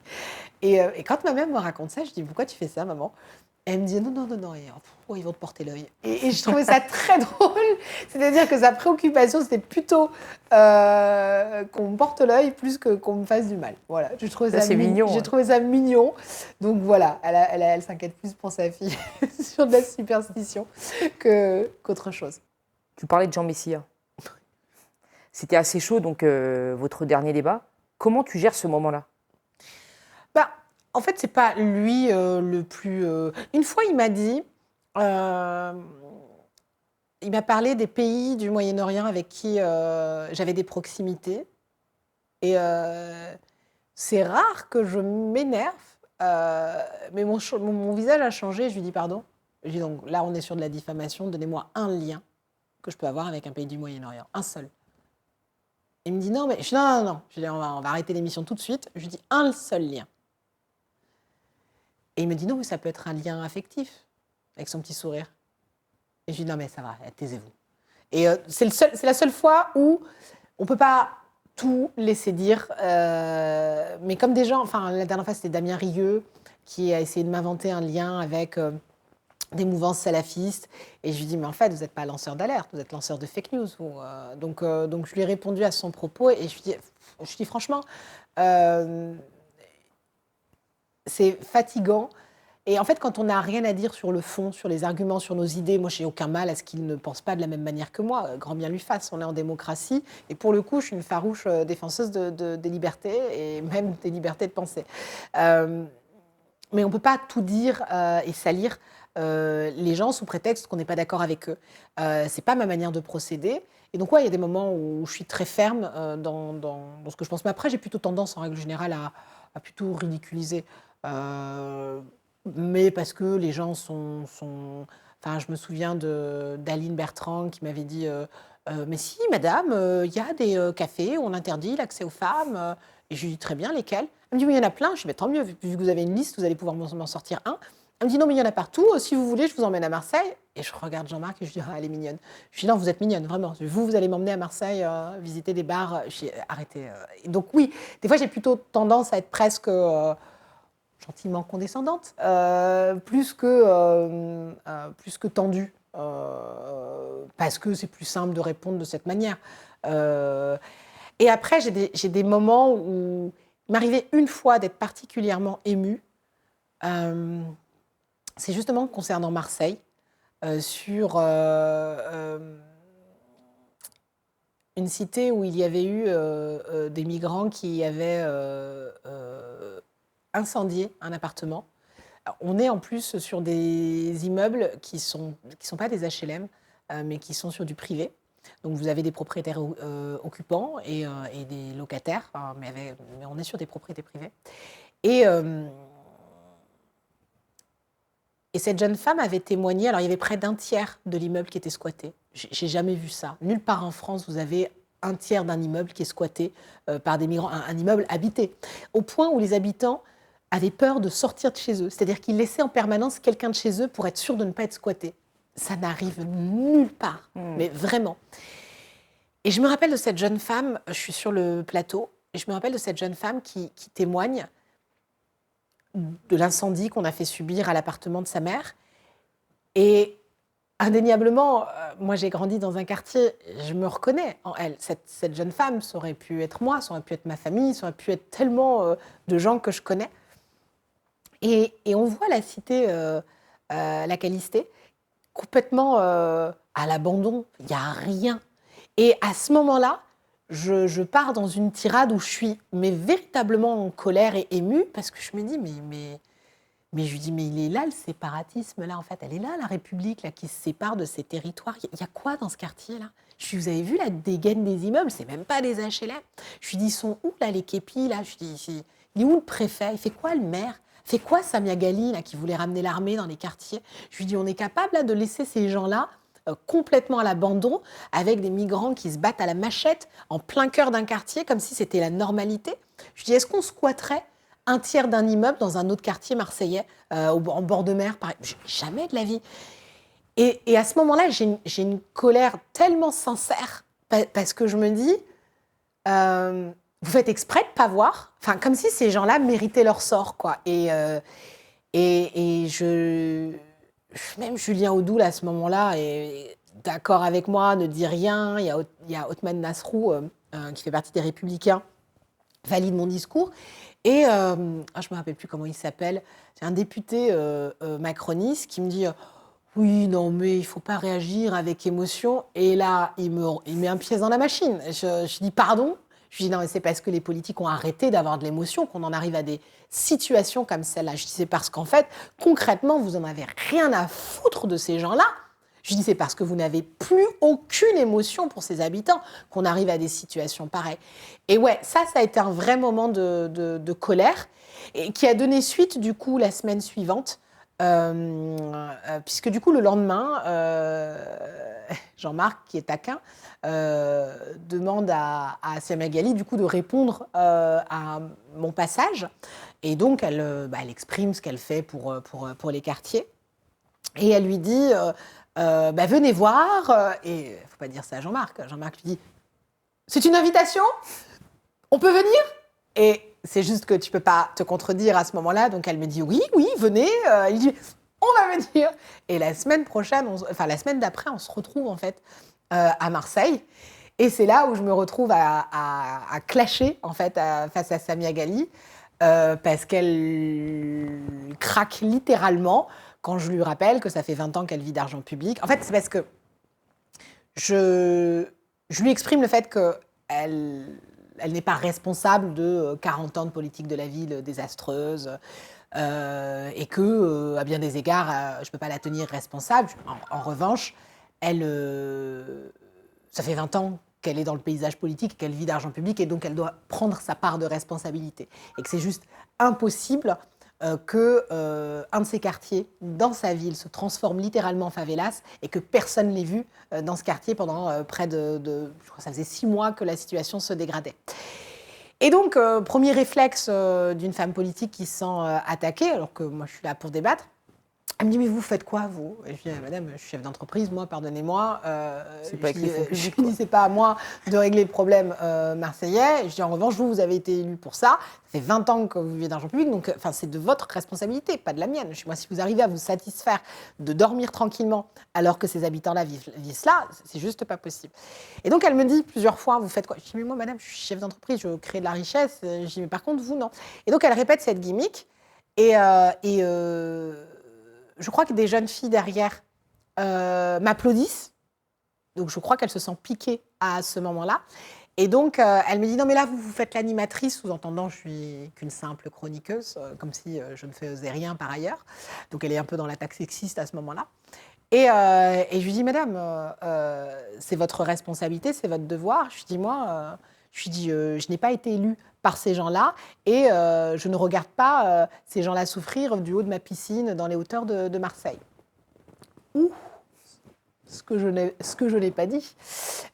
Et quand ma mère me raconte ça, je dis pourquoi tu fais ça, maman? Elle me dit non, non, non, non, ils vont te porter l'œil. Et je trouvais ça très drôle. C'est-à-dire que sa préoccupation, c'était plutôt qu'on me porte l'œil plus que qu'on me fasse du mal. Voilà, j'ai trouvé ça mignon. J'ai trouvé ça mignon. Donc voilà, elle s'inquiète plus pour sa fille sur de la superstition qu'autre chose. Tu parlais de Jean Messia. C'était assez chaud, donc votre dernier débat. Comment tu gères ce moment-là? Bah, en fait, c'est pas lui le plus. Une fois, il m'a dit. Il m'a parlé des pays du Moyen-Orient avec qui j'avais des proximités. Et c'est rare que je m'énerve, mais mon visage a changé. Je lui dis pardon. Je dis donc là, on est sur de la diffamation. Donnez-moi un lien que je peux avoir avec un pays du Moyen-Orient. Un seul. Il me dit non, mais je dis non, non, non. Je dis on va arrêter l'émission tout de suite. Je lui dis un seul lien. Et il me dit non, mais ça peut être un lien affectif, avec son petit sourire. Et je lui dis non, mais ça va, taisez-vous. Et c'est la seule fois où on ne peut pas tout laisser dire. Mais comme des gens, enfin la dernière fois c'était Damien Rieu qui a essayé de m'inventer un lien avec des mouvances salafistes. Et je lui dis mais en fait vous n'êtes pas lanceur d'alerte, vous êtes lanceur de fake news. Donc je lui ai répondu à son propos et je lui dis franchement, c'est fatigant. Et en fait, quand on n'a rien à dire sur le fond, sur les arguments, sur nos idées, moi, je n'ai aucun mal à ce qu'il ne pense pas de la même manière que moi. Grand bien lui fasse, on est en démocratie. Et pour le coup, je suis une farouche défenseuse des libertés, et même des libertés de penser. Mais on ne peut pas tout dire et salir les gens sous prétexte qu'on n'est pas d'accord avec eux. Ce n'est pas ma manière de procéder. Et donc, ouais, il y a des moments où je suis très ferme dans ce que je pense. Mais après, j'ai plutôt tendance, en règle générale, à plutôt ridiculiser. Mais parce que les gens sont... Enfin, je me souviens d'Aline Bertrand qui m'avait dit mais si, madame, il y a des cafés où on interdit l'accès aux femmes. Et je lui dis très bien, lesquels? Elle me dit oui, il y en a plein. Je dis mais tant mieux, vu que vous avez une liste, vous allez pouvoir m'en sortir un. Elle me dit non, mais il y en a partout. Si vous voulez, je vous emmène à Marseille. Et je regarde Jean-Marc et je dis ah, elle est mignonne. Je dis non, vous êtes mignonne, vraiment. Vous allez m'emmener à Marseille visiter des bars. Je dis arrêtez. Et donc oui, des fois j'ai plutôt tendance à être presque gentiment condescendante, plus que tendue parce que c'est plus simple de répondre de cette manière. Et après, j'ai des moments où il m'arrivait une fois d'être particulièrement émue. C'est justement concernant Marseille, sur une cité où il y avait eu des migrants qui avaient incendié un appartement. Alors, on est en plus sur des immeubles qui sont pas des HLM, mais qui sont sur du privé. Donc vous avez des propriétaires occupants et des locataires, hein, mais on est sur des propriétés privées. Et cette jeune femme avait témoigné, alors il y avait près d'un tiers de l'immeuble qui était squatté. J'ai jamais vu ça. Nulle part en France, vous avez un tiers d'un immeuble qui est squatté par des migrants, un immeuble habité. Au point où les habitants avaient peur de sortir de chez eux. C'est-à-dire qu'ils laissaient en permanence quelqu'un de chez eux pour être sûr de ne pas être squatté. Ça n'arrive nulle part, mais vraiment. Et je me rappelle de cette jeune femme, je suis sur le plateau, et je me rappelle de cette jeune femme qui témoigne de l'incendie qu'on a fait subir à l'appartement de sa mère. Et indéniablement, moi j'ai grandi dans un quartier, je me reconnais en elle. Cette jeune femme, ça aurait pu être moi, ça aurait pu être ma famille, ça aurait pu être tellement de gens que je connais. Et on voit la cité, la Calistée, complètement à l'abandon, il n'y a rien. Et à ce moment-là, je pars dans une tirade où je suis véritablement en colère et émue, parce que je me dis, mais je lui dis, mais il est là le séparatisme, là, en fait. Elle est là, la République, là, qui se sépare de ses territoires. Il y a quoi dans ce quartier-là? Je lui dis, vous avez vu la dégaine des immeubles? C'est même pas des HLM. Je lui dis, ils sont où, là, les képis, là? Je lui dis, il est où le préfet? Il fait quoi, le maire? Fait quoi Samia Ghali, là, qui voulait ramener l'armée dans les quartiers? Je lui dis, on est capable, là, de laisser ces gens-là complètement à l'abandon, avec des migrants qui se battent à la machette en plein cœur d'un quartier, comme si c'était la normalité. Je dis, est-ce qu'on squatterait un tiers d'un immeuble dans un autre quartier marseillais, en bord de mer, par exemple? Jamais de la vie. Et à ce moment-là, j'ai une colère tellement sincère, parce que je me dis, vous faites exprès de ne pas voir, enfin, comme si ces gens-là méritaient leur sort, quoi. Même Julien Audoul, à ce moment-là, est d'accord avec moi, ne dit rien. Il y a Othman Nasrou, qui fait partie des Républicains, valide mon discours. Et je ne me rappelle plus comment il s'appelle. C'est un député macroniste qui me dit oui, non, mais il ne faut pas réagir avec émotion. Et là, il met un pied dans la machine. Je dis pardon. Je dis non, mais c'est parce que les politiques ont arrêté d'avoir de l'émotion qu'on en arrive à des situations comme celle-là. Je dis c'est parce qu'en fait, concrètement, vous n'en avez rien à foutre de ces gens-là. Je dis c'est parce que vous n'avez plus aucune émotion pour ces habitants qu'on arrive à des situations pareilles. Et ouais, ça a été un vrai moment de colère et qui a donné suite du coup la semaine suivante. Puisque du coup le lendemain, Jean-Marc, qui est taquin, demande à Samia Ghali du coup de répondre à mon passage, et donc elle exprime ce qu'elle fait pour les quartiers, et elle lui dit venez voir, et faut pas dire ça à Jean-Marc. Jean-Marc lui dit c'est une invitation, on peut venir? Et c'est juste que tu peux pas te contredire à ce moment-là. Donc elle me dit oui, venez. Il dit on va venir. Et la semaine d'après, on se retrouve en fait à Marseille. Et c'est là où je me retrouve à clasher en fait face à Samia Ghali, parce qu'elle craque littéralement quand je lui rappelle que ça fait 20 ans qu'elle vit d'argent public. En fait, c'est parce que je lui exprime le fait qu'elle n'est pas responsable de 40 ans de politique de la ville désastreuse, et que, à bien des égards, je ne peux pas la tenir responsable. En revanche, ça fait 20 ans qu'elle est dans le paysage politique, qu'elle vit d'argent public, et donc elle doit prendre sa part de responsabilité. Et que c'est juste impossible qu'un de ces quartiers, dans sa ville, se transforme littéralement en favelas, et que personne ne l'ait vu dans ce quartier pendant près de... Je crois que ça faisait 6 mois que la situation se dégradait. Et donc, premier réflexe d'une femme politique qui se sent attaquée, alors que moi je suis là pour débattre, Elle me dit, mais vous faites quoi, vous? Et je dis, madame, je suis chef d'entreprise, moi, pardonnez-moi. C'est pas avec les fonds publics, Je dis, c'est pas à moi de régler le problème marseillais. Je dis, en revanche, vous avez été élu pour ça. Ça fait 20 ans que vous vivez d'argent public, donc c'est de votre responsabilité, pas de la mienne. Je dis, moi, si vous arrivez à vous satisfaire de dormir tranquillement alors que ces habitants-là vivent cela, c'est juste pas possible. Et donc, elle me dit plusieurs fois, vous faites quoi? Je dis, mais moi, madame, je suis chef d'entreprise, je crée de la richesse. Je dis, mais par contre, vous, non. Et donc, elle répète cette gimmick. Je crois que des jeunes filles derrière m'applaudissent. Donc, je crois qu'elle se sent piquée à ce moment-là. Et donc, elle me dit, non, mais là, vous faites l'animatrice, sous-entendant, je suis qu'une simple chroniqueuse, comme si je ne faisais rien par ailleurs. Donc, elle est un peu dans l'attaque sexiste à ce moment-là. Et je lui dis, madame, c'est votre responsabilité, c'est votre devoir. Je lui dis, moi, je n'ai pas été élue par ces gens-là et je ne regarde pas ces gens-là souffrir du haut de ma piscine dans les hauteurs de Marseille. Ouh, ce que je n'ai pas dit.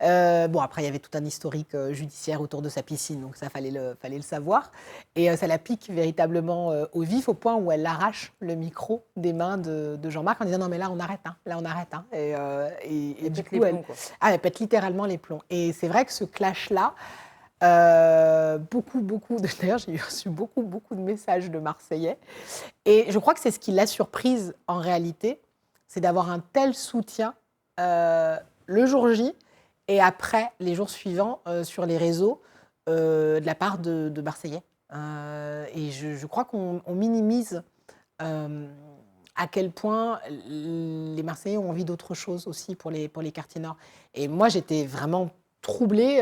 Bon, après, il y avait tout un historique judiciaire autour de sa piscine, donc ça, fallait le savoir. Et ça la pique véritablement au vif, au point où elle arrache le micro des mains de Jean-Marc en disant « Non, mais là, on arrête, hein, là, on arrête. Hein. » Et du coup, elle pète littéralement les plombs. Et c'est vrai que ce clash-là, d'ailleurs, j'ai reçu beaucoup de messages de Marseillais. Et je crois que c'est ce qui l'a surprise en réalité, c'est d'avoir un tel soutien le jour J et après, les jours suivants, sur les réseaux, de la part de Marseillais. Et je crois qu'on minimise à quel point les Marseillais ont envie d'autre chose aussi pour les quartiers nord. Et moi, j'étais vraiment troublée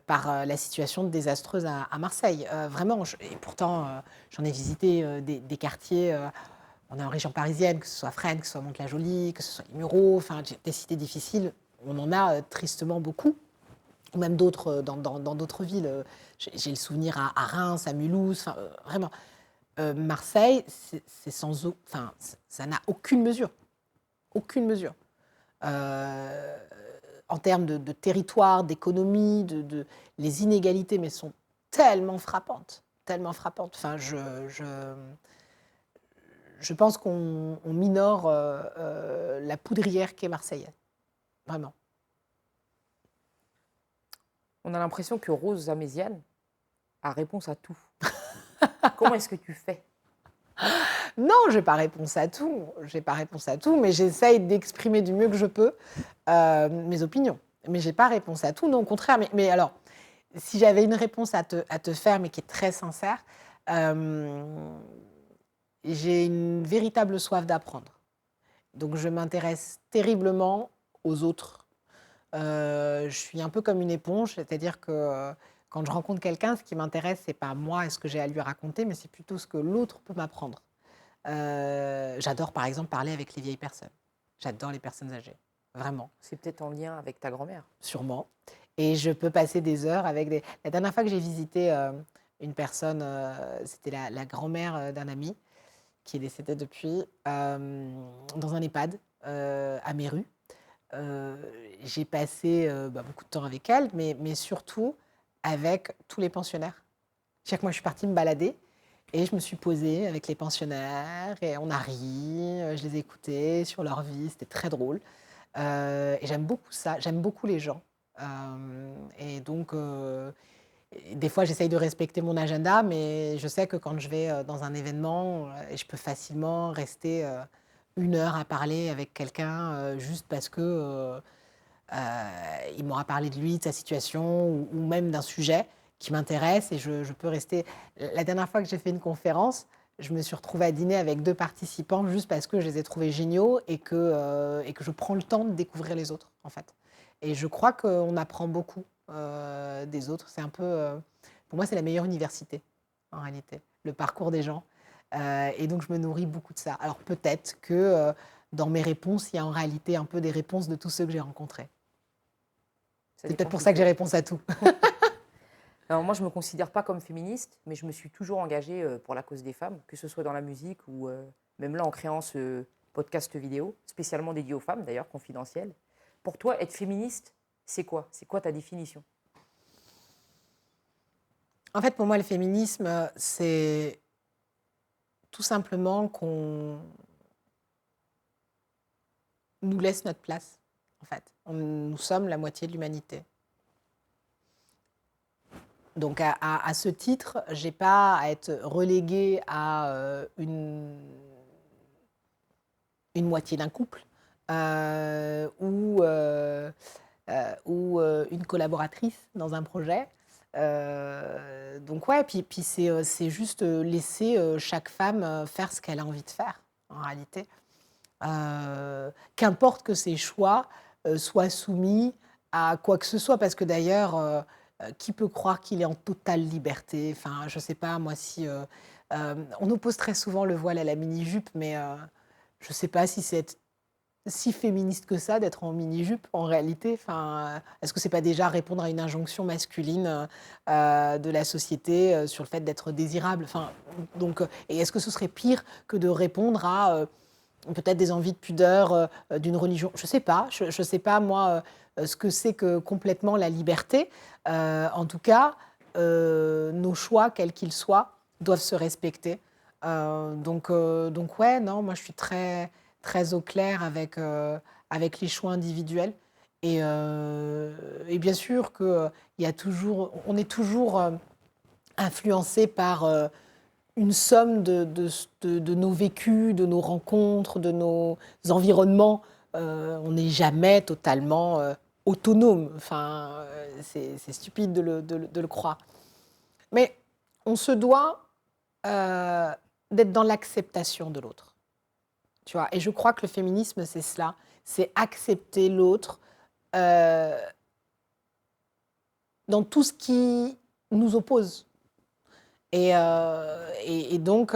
par la situation désastreuse à Marseille. Vraiment, et pourtant, j'en ai visité des quartiers. On est en région parisienne, que ce soit Fresnes, que ce soit Mantes-la-Jolie, que ce soit les Mureaux, enfin des cités difficiles, on en a tristement beaucoup, ou même d'autres dans d'autres villes. J'ai le souvenir à Reims, à Mulhouse, vraiment. Marseille, c'est sans eau, ça n'a aucune mesure. Aucune mesure. En termes de territoire, d'économie, les inégalités, mais sont tellement frappantes. Tellement frappantes. Enfin, je pense qu'on minore la poudrière qu'est Marseille. Vraiment. On a l'impression que Rose Zaméziane a réponse à tout. Comment est-ce que tu fais? Non, je n'ai pas réponse à tout. J'ai pas réponse à tout, mais j'essaye d'exprimer du mieux que je peux mes opinions. Mais j'ai pas réponse à tout. Non, au contraire. Mais alors, si j'avais une réponse à te faire, mais qui est très sincère, j'ai une véritable soif d'apprendre. Donc, je m'intéresse terriblement aux autres. Je suis un peu comme une éponge, c'est-à-dire que quand je rencontre quelqu'un, ce qui m'intéresse, c'est pas moi et ce que j'ai à lui raconter, mais c'est plutôt ce que l'autre peut m'apprendre. J'adore, par exemple, parler avec les vieilles personnes. J'adore les personnes âgées, vraiment. C'est peut-être en lien avec ta grand-mère. Sûrement. Et je peux passer des heures avec des... La dernière fois que j'ai visité une personne, c'était la grand-mère d'un ami qui est décédé depuis, dans un EHPAD à Méru. J'ai passé beaucoup de temps avec elle, mais surtout avec tous les pensionnaires. Chaque mois, je suis partie me balader et je me suis posée avec les pensionnaires et on a ri, je les ai écoutés sur leur vie, c'était très drôle. Et j'aime beaucoup ça, j'aime beaucoup les gens. Et donc, des fois, j'essaye de respecter mon agenda, mais je sais que quand je vais dans un événement, je peux facilement rester 1 heure à parler avec quelqu'un juste parce que il m'aura parlé de lui, de sa situation ou même d'un sujet qui m'intéresse et je peux rester. La dernière fois que j'ai fait une conférence, je me suis retrouvée à dîner avec 2 participants juste parce que je les ai trouvés géniaux et que je prends le temps de découvrir les autres, en fait. Et je crois qu'on apprend beaucoup des autres. C'est un peu, pour moi, c'est la meilleure université, en réalité, le parcours des gens. Et donc, je me nourris beaucoup de ça. Alors, peut-être que dans mes réponses, il y a en réalité un peu des réponses de tous ceux que j'ai rencontrés. C'est peut-être pour ça que j'ai réponse à tout. Alors moi, je ne me considère pas comme féministe, mais je me suis toujours engagée pour la cause des femmes, que ce soit dans la musique ou même là en créant ce podcast vidéo, spécialement dédié aux femmes, d'ailleurs, confidentiel. Pour toi, être féministe, c'est quoi? C'est quoi ta définition? En fait, pour moi, le féminisme, c'est tout simplement qu'on nous laisse notre place, en fait. Nous sommes la moitié de l'humanité. Donc, à ce titre, je n'ai pas à être reléguée à une moitié d'un couple ou une collaboratrice dans un projet. Donc, ouais, puis c'est juste laisser chaque femme faire ce qu'elle a envie de faire, en réalité. Qu'importe que ses choix soient soumis à quoi que ce soit, parce que d'ailleurs, qui peut croire qu'il est en totale liberté? Enfin, je sais pas, moi, si... on oppose très souvent le voile à la mini-jupe, mais je sais pas si c'est si féministe que ça d'être en mini-jupe, en réalité. Enfin, est-ce que c'est pas déjà répondre à une injonction masculine de la société sur le fait d'être désirable? Enfin, donc, et est-ce que ce serait pire que de répondre à peut-être des envies de pudeur d'une religion? Je sais pas. Je sais pas, moi, ce que c'est que complètement la liberté. En tout cas, nos choix, quels qu'ils soient, doivent se respecter. Donc, ouais, non, moi, je suis très, très au clair avec les choix individuels. Et bien sûr que il y a toujours, on est toujours influencé par une somme de nos vécus, de nos rencontres, de nos environnements. On n'est jamais totalement autonome. Enfin, c'est stupide de le croire. Mais on se doit d'être dans l'acceptation de l'autre. Tu vois, et je crois que le féminisme, c'est cela. C'est accepter l'autre dans tout ce qui nous oppose. Et donc,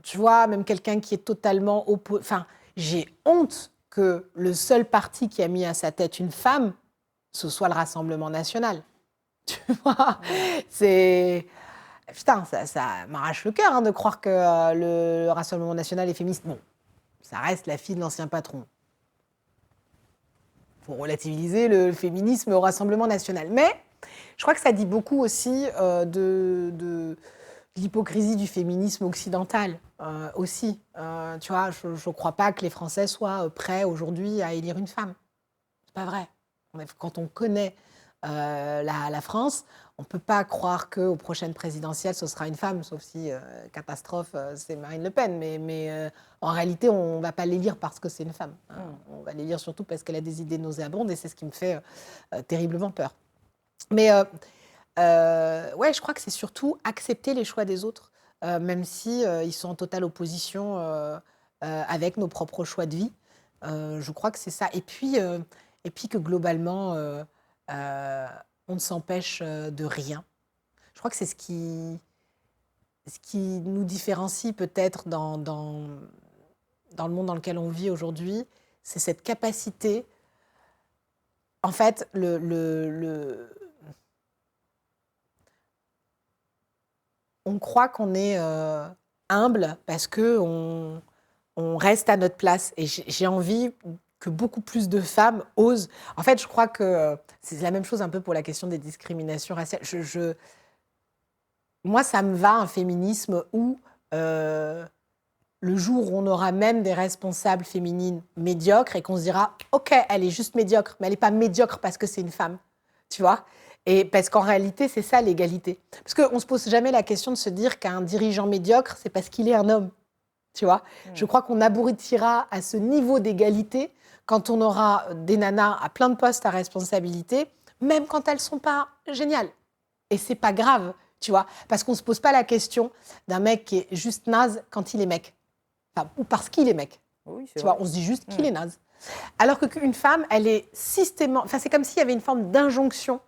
tu vois, même quelqu'un qui est totalement opposé... Enfin, j'ai honte que le seul parti qui a mis à sa tête une femme, ce soit le Rassemblement national. Tu vois, c'est... Putain, ça m'arrache le cœur de croire que le Rassemblement national est féministe. Bon, ça reste la fille de l'ancien patron. Il faut relativiser le féminisme au Rassemblement national. Mais je crois que ça dit beaucoup aussi de l'hypocrisie du féminisme occidental aussi. Tu vois, je ne crois pas que les Français soient prêts aujourd'hui à élire une femme. C'est pas vrai. Quand on connaît la France, on ne peut pas croire qu'aux prochaines présidentielles, ce sera une femme, sauf si, catastrophe, c'est Marine Le Pen. Mais en réalité, on ne va pas l'élire parce que c'est une femme. On va l'élire surtout parce qu'elle a des idées nauséabondes et c'est ce qui me fait terriblement peur. Mais ouais, je crois que c'est surtout accepter les choix des autres, même si ils sont en totale opposition avec nos propres choix de vie. Je crois que c'est ça. Et puis que globalement, on ne s'empêche de rien. Je crois que c'est ce qui nous différencie peut-être dans le monde dans lequel on vit aujourd'hui, c'est cette capacité. En fait, on croit qu'on est humble parce qu'on reste à notre place. Et j'ai envie que beaucoup plus de femmes osent. En fait, je crois que c'est la même chose un peu pour la question des discriminations raciales. Moi, ça me va un féminisme où le jour où on aura même des responsables féminines médiocres et qu'on se dira « Ok, elle est juste médiocre, mais elle n'est pas médiocre parce que c'est une femme. » Tu vois ? Et parce qu'en réalité, c'est ça l'égalité. Parce qu'on ne se pose jamais la question de se dire qu'un dirigeant médiocre, c'est parce qu'il est un homme. Tu vois ? Je crois qu'on aboutira à ce niveau d'égalité quand on aura des nanas à plein de postes à responsabilité, même quand elles ne sont pas géniales. Et c'est pas grave, tu vois, parce qu'on ne se pose pas la question d'un mec qui est juste naze quand il est mec. Enfin, ou parce qu'il est mec. Oui, tu vois, on se dit juste qu'il est naze. Alors qu'une femme, elle est systématiquement... Enfin, c'est comme s'il y avait une forme d'injonction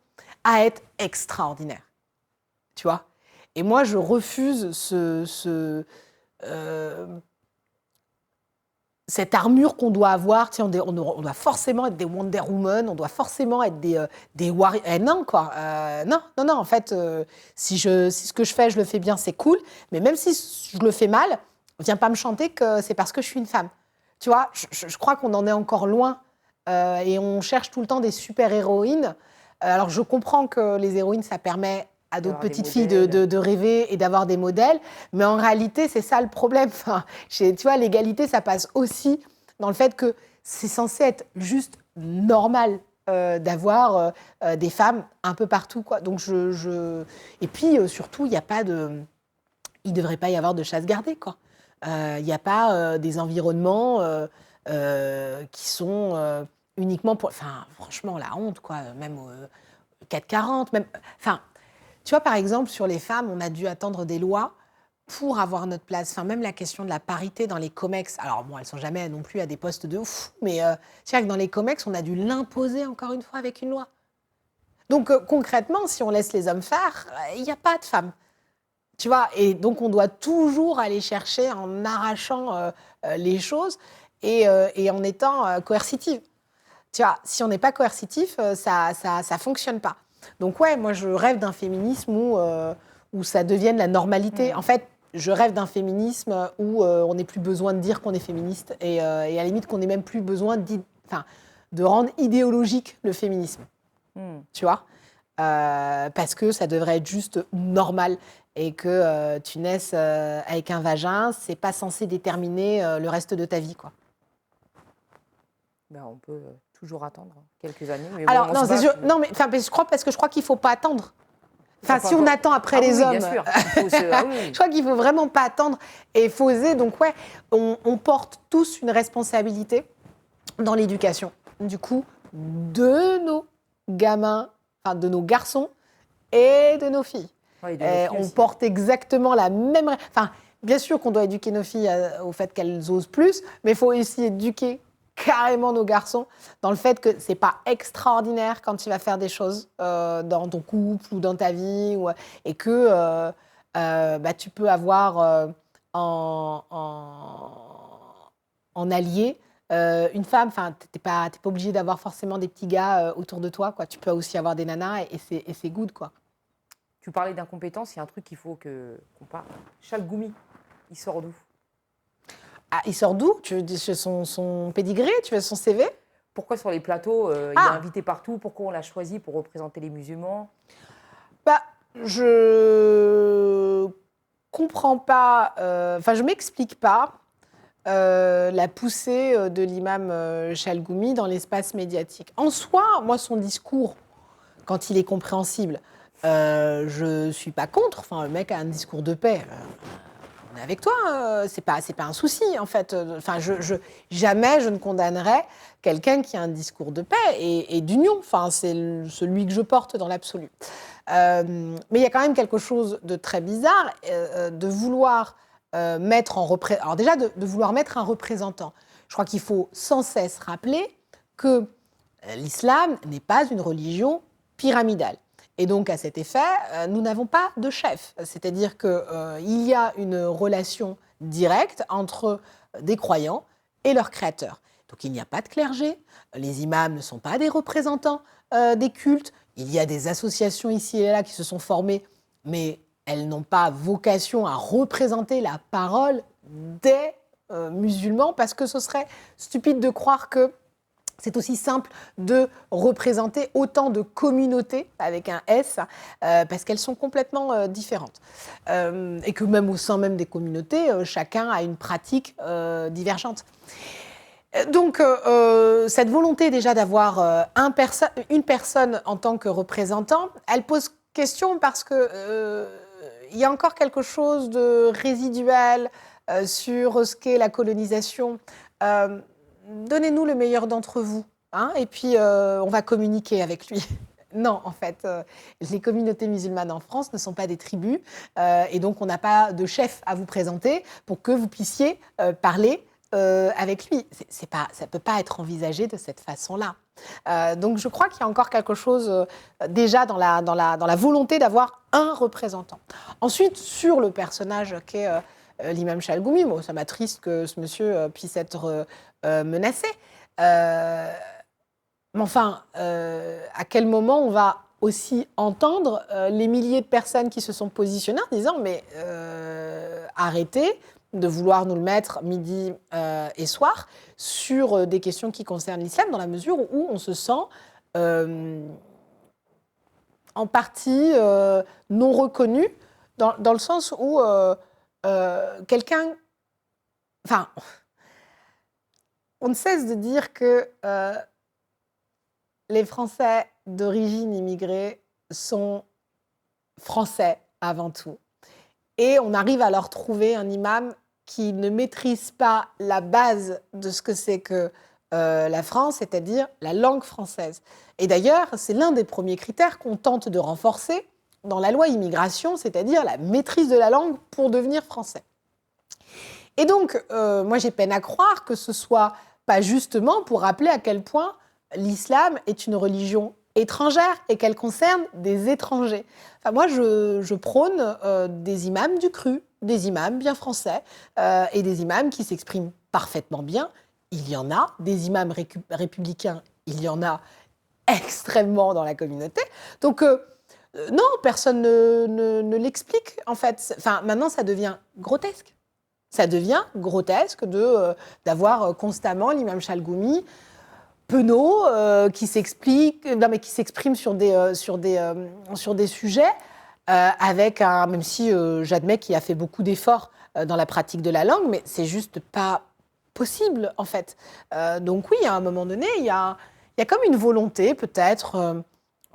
à être extraordinaire. Tu vois ? Et moi, je refuse cette armure qu'on doit avoir, on doit forcément être des Wonder Woman, on doit forcément être des warriors. Non, quoi. Non, en fait, si ce que je fais, je le fais bien, c'est cool. Mais même si je le fais mal, viens pas me chanter que c'est parce que je suis une femme. Tu vois, je crois qu'on en est encore loin. Et on cherche tout le temps des super-héroïnes. Alors, je comprends que les héroïnes, ça permet à d'autres D'avoir des petites filles modèles. de rêver et d'avoir des modèles. Mais en réalité, c'est ça le problème. Enfin, tu vois, l'égalité, ça passe aussi dans le fait que c'est censé être juste normal d'avoir des femmes un peu partout, quoi. Donc, Et puis, surtout, il ne devrait pas y avoir de chasse gardée, quoi. Il n'y a pas des environnements qui sont uniquement pour... Enfin, franchement, la honte, quoi. Même au 440, même... Enfin, tu vois, par exemple, sur les femmes, on a dû attendre des lois pour avoir notre place. Enfin, même la question de la parité dans les comex. Alors, bon, elles ne sont jamais non plus à des postes de ouf, mais tu vois que dans les comex, on a dû l'imposer encore une fois avec une loi. Donc, concrètement, si on laisse les hommes faire, il n'y a pas de femmes. Tu vois, et donc on doit toujours aller chercher en arrachant les choses et en étant coercitive. Tu vois, si on n'est pas coercitif, ça fonctionne pas. Donc ouais, moi je rêve d'un féminisme où ça devienne la normalité. En fait, je rêve d'un féminisme où on n'ait plus besoin de dire qu'on est féministe et à la limite qu'on n'ait même plus besoin de rendre idéologique le féminisme. Tu vois, parce que ça devrait être juste normal et que tu naisses avec un vagin, c'est pas censé déterminer le reste de ta vie, quoi. Ben, on peut toujours attendre quelques années. Mais Alors bon, non, c'est sûr. Non, mais parce que je crois qu'il faut pas attendre. Enfin, si on attend après les hommes, bien sûr. je crois qu'il faut vraiment pas attendre et il faut oser. Donc ouais, on porte tous une responsabilité dans l'éducation. Du coup, de nos gamins, enfin de nos garçons et de nos filles. Ouais, de nos filles On aussi. porte exactement la même... Enfin, bien sûr qu'on doit éduquer nos filles au fait qu'elles osent plus, mais il faut aussi éduquer carrément nos garçons dans le fait que c'est pas extraordinaire quand tu vas faire des choses dans ton couple ou dans ta vie et que tu peux avoir en allié une femme. Enfin, t'es pas obligé d'avoir forcément des petits gars autour de toi, quoi. Tu peux aussi avoir des nanas et c'est good, quoi. Tu parlais d'incompétence, il y a un truc qu'il faut qu'on parle. Chalgoumi, il sort d'où? Ah, il sort d'où? Tu veux dire son pédigré? Tu veux son CV? Pourquoi sur les plateaux, il est invité partout? Pourquoi on l'a choisi pour représenter les musulmans? Bah, je comprends pas, enfin, je m'explique pas la poussée de l'imam Chalgoumi dans l'espace médiatique. En soi, moi, son discours, quand il est compréhensible, je suis pas contre. Enfin, le mec a un discours de paix. On est avec toi, c'est pas un souci en fait. Enfin, jamais je ne condamnerais quelqu'un qui a un discours de paix et d'union. Enfin, c'est celui que je porte dans l'absolu. Mais il y a quand même quelque chose de très bizarre de vouloir mettre en représentant. Alors déjà de vouloir mettre un représentant. Je crois qu'il faut sans cesse rappeler que l'islam n'est pas une religion pyramidale. Et donc, à cet effet, nous n'avons pas de chef. C'est-à-dire qu'il y a une relation directe entre des croyants et leurs créateurs. Donc, il n'y a pas de clergé. Les imams ne sont pas des représentants des cultes. Il y a des associations ici et là qui se sont formées, mais elles n'ont pas vocation à représenter la parole des musulmans parce que ce serait stupide de croire que c'est aussi simple de représenter autant de communautés, avec un S, parce qu'elles sont complètement différentes. Et que même au sein même des communautés, chacun a une pratique divergente. Donc, cette volonté déjà d'avoir une personne en tant que représentant, elle pose question parce que il y a encore quelque chose de résiduel sur ce qu'est la colonisation. Donnez-nous le meilleur d'entre vous, hein, et puis on va communiquer avec lui. Non, en fait, les communautés musulmanes en France ne sont pas des tribus, et donc on n'a pas de chef à vous présenter pour que vous puissiez parler avec lui. Ça ne peut pas être envisagé de cette façon-là. Donc je crois qu'il y a encore quelque chose déjà dans la volonté d'avoir un représentant. Ensuite, sur le personnage qu'est l'imam Chalgoumi, bon, ça m'attriste que ce monsieur puisse être menacé. Mais enfin, à quel moment on va aussi entendre les milliers de personnes qui se sont positionnées en disant mais arrêtez de vouloir nous le mettre midi et soir sur des questions qui concernent l'islam, dans la mesure où on se sent en partie non reconnu, dans le sens où quelqu'un... Enfin, on ne cesse de dire que les Français d'origine immigrée sont français avant tout. Et on arrive à leur trouver un imam qui ne maîtrise pas la base de ce que c'est que la France, c'est-à-dire la langue française. Et d'ailleurs, c'est l'un des premiers critères qu'on tente de renforcer dans la loi immigration, c'est-à-dire la maîtrise de la langue pour devenir français. Et donc, moi, j'ai peine à croire que ce soit pas justement pour rappeler à quel point l'islam est une religion étrangère et qu'elle concerne des étrangers. Enfin, moi, je prône des imams du cru, des imams bien français et des imams qui s'expriment parfaitement bien. Il y en a, des imams républicains, il y en a extrêmement dans la communauté. Donc, non, personne ne l'explique, en fait. Enfin, maintenant, ça devient grotesque. Ça devient grotesque d'avoir constamment l'imam Chalgoumi, penaud, qui s'exprime sur des sujets, avec même si j'admets qu'il a fait beaucoup d'efforts dans la pratique de la langue, mais c'est juste pas possible, en fait. Donc oui, à un moment donné, il y a comme une volonté, peut-être,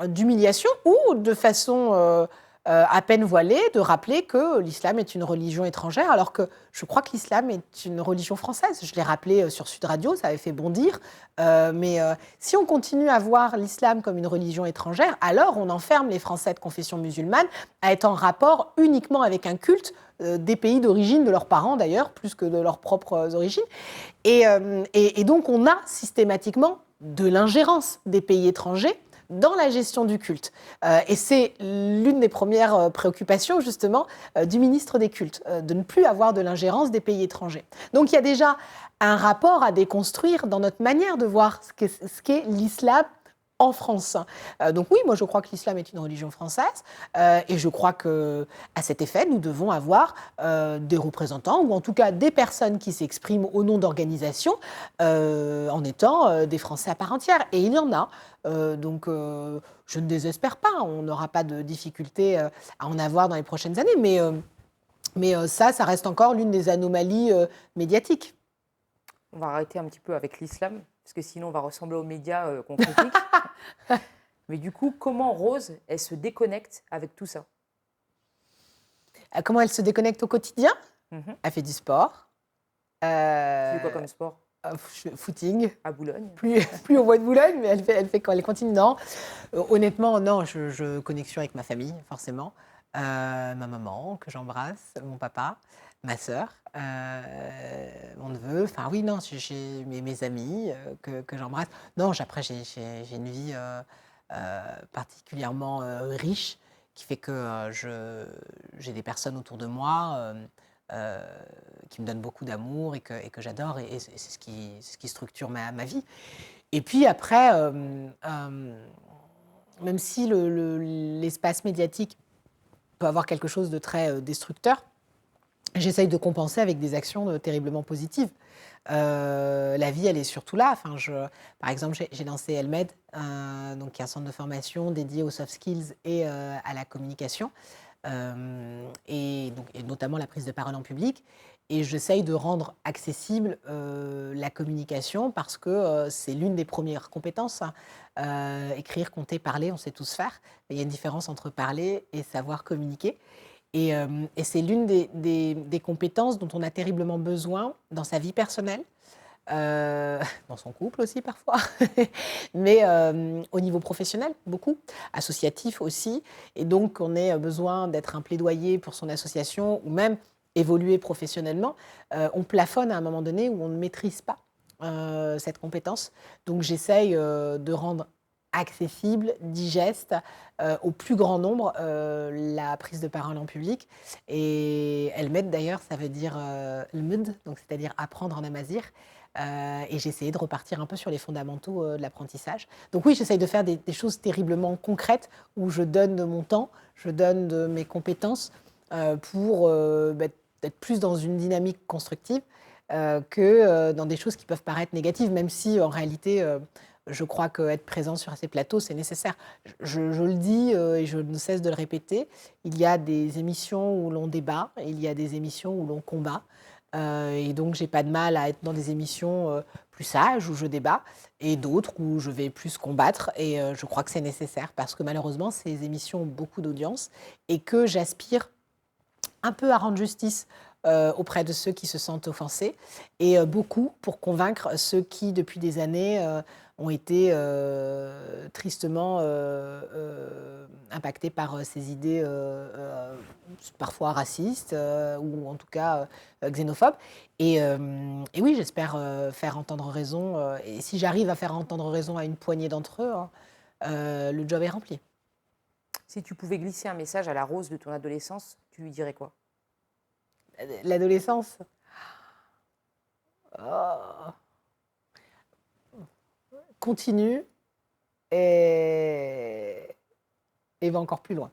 d'humiliation ou de façon à peine voilée, de rappeler que l'islam est une religion étrangère, alors que je crois que l'islam est une religion française. Je l'ai rappelé sur Sud Radio, ça avait fait bondir. Mais si on continue à voir l'islam comme une religion étrangère, alors on enferme les Français de confession musulmane à être en rapport uniquement avec un culte des pays d'origine de leurs parents, d'ailleurs, plus que de leurs propres origines. Et donc, on a systématiquement de l'ingérence des pays étrangers dans la gestion du culte. Et c'est l'une des premières préoccupations, justement, du ministre des cultes, de ne plus avoir de l'ingérence des pays étrangers. Donc, il y a déjà un rapport à déconstruire dans notre manière de voir ce qu'est l'islam en France. Donc oui, moi je crois que l'islam est une religion française et je crois qu'à cet effet, nous devons avoir des représentants ou en tout cas des personnes qui s'expriment au nom d'organisations en étant des Français à part entière. Et il y en a. Donc je ne désespère pas, on n'aura pas de difficulté à en avoir dans les prochaines années, mais ça reste encore l'une des anomalies médiatiques. On va arrêter un petit peu avec l'islam, parce que sinon on va ressembler aux médias qu'on critique. Mais du coup, comment Rose, elle se déconnecte avec tout ça? Comment elle se déconnecte au quotidien? Elle fait du sport. Tu fais quoi comme sport? Footing. À Boulogne? Plus au bois de Boulogne, mais elle fait quand elle continue. Non, honnêtement, non, je connexion avec ma famille, forcément. Ma maman, que j'embrasse, mon papa, ma sœur, mon neveu. Enfin, oui, non, j'ai mes amis que j'embrasse. Non, après, j'ai une vie particulièrement riche qui fait que j'ai des personnes autour de moi qui me donnent beaucoup d'amour et que j'adore. Et c'est ce qui structure ma vie. Et puis après, même si l'espace médiatique peut avoir quelque chose de très destructeur, j'essaye de compenser avec des actions terriblement positives. La vie, elle est surtout là. Enfin, par exemple, j'ai lancé Elmed, donc, qui est un centre de formation dédié aux soft skills et à la communication, et notamment la prise de parole en public. Et j'essaye de rendre accessible la communication parce que c'est l'une des premières compétences. Écrire, compter, parler, on sait tous faire. Mais il y a une différence entre parler et savoir communiquer. Et c'est l'une des compétences dont on a terriblement besoin dans sa vie personnelle, dans son couple aussi parfois, mais au niveau professionnel, beaucoup, associatif aussi. Et donc, on a besoin d'être un plaidoyer pour son association ou même évoluer professionnellement. On plafonne à un moment donné où on ne maîtrise pas cette compétence. Donc, j'essaye de rendre accessible, digeste, au plus grand nombre la prise de parole en public. Et Elmed, d'ailleurs, ça veut dire Lmud, donc c'est-à-dire apprendre en amazigh. Et j'ai essayé de repartir un peu sur les fondamentaux de l'apprentissage. Donc oui, j'essaye de faire des choses terriblement concrètes où je donne de mon temps, je donne de mes compétences pour être plus dans une dynamique constructive que dans des choses qui peuvent paraître négatives, même si en réalité je crois qu'être présent sur ces plateaux, c'est nécessaire. Je le dis et je ne cesse de le répéter, il y a des émissions où l'on débat, il y a des émissions où l'on combat. Et donc, j'ai pas de mal à être dans des émissions plus sages où je débat et d'autres où je vais plus combattre. Et je crois que c'est nécessaire parce que malheureusement, ces émissions ont beaucoup d'audience et que j'aspire un peu à rendre justice auprès de ceux qui se sentent offensés et beaucoup pour convaincre ceux qui, depuis des années, ont été tristement impactés par ces idées parfois racistes ou en tout cas xénophobes. Et oui, j'espère faire entendre raison. Et si j'arrive à faire entendre raison à une poignée d'entre eux, hein, le job est rempli. Si tu pouvais glisser un message à la Rose de ton adolescence, tu lui dirais quoi? L'adolescence. Oh. Continue et va encore plus loin.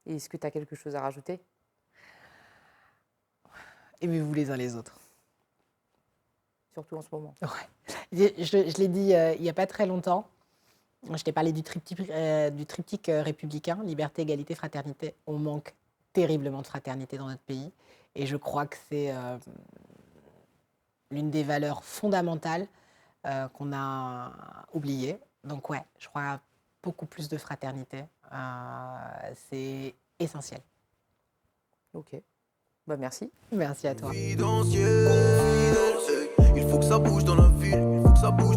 Et est-ce que tu as quelque chose à rajouter? Aimez-vous les uns les autres. Surtout en ce moment. Ouais. Je l'ai dit il n'y a pas très longtemps. Je t'ai parlé du triptyque républicain, liberté, égalité, fraternité. On manque terriblement de fraternité dans notre pays. Et je crois que c'est l'une des valeurs fondamentales qu'on a oubliées. Donc ouais, je crois à beaucoup plus de fraternité. C'est essentiel. Ok. Bah merci. Merci à toi. Il faut que ça bouge dans la ville, il faut que ça bouge.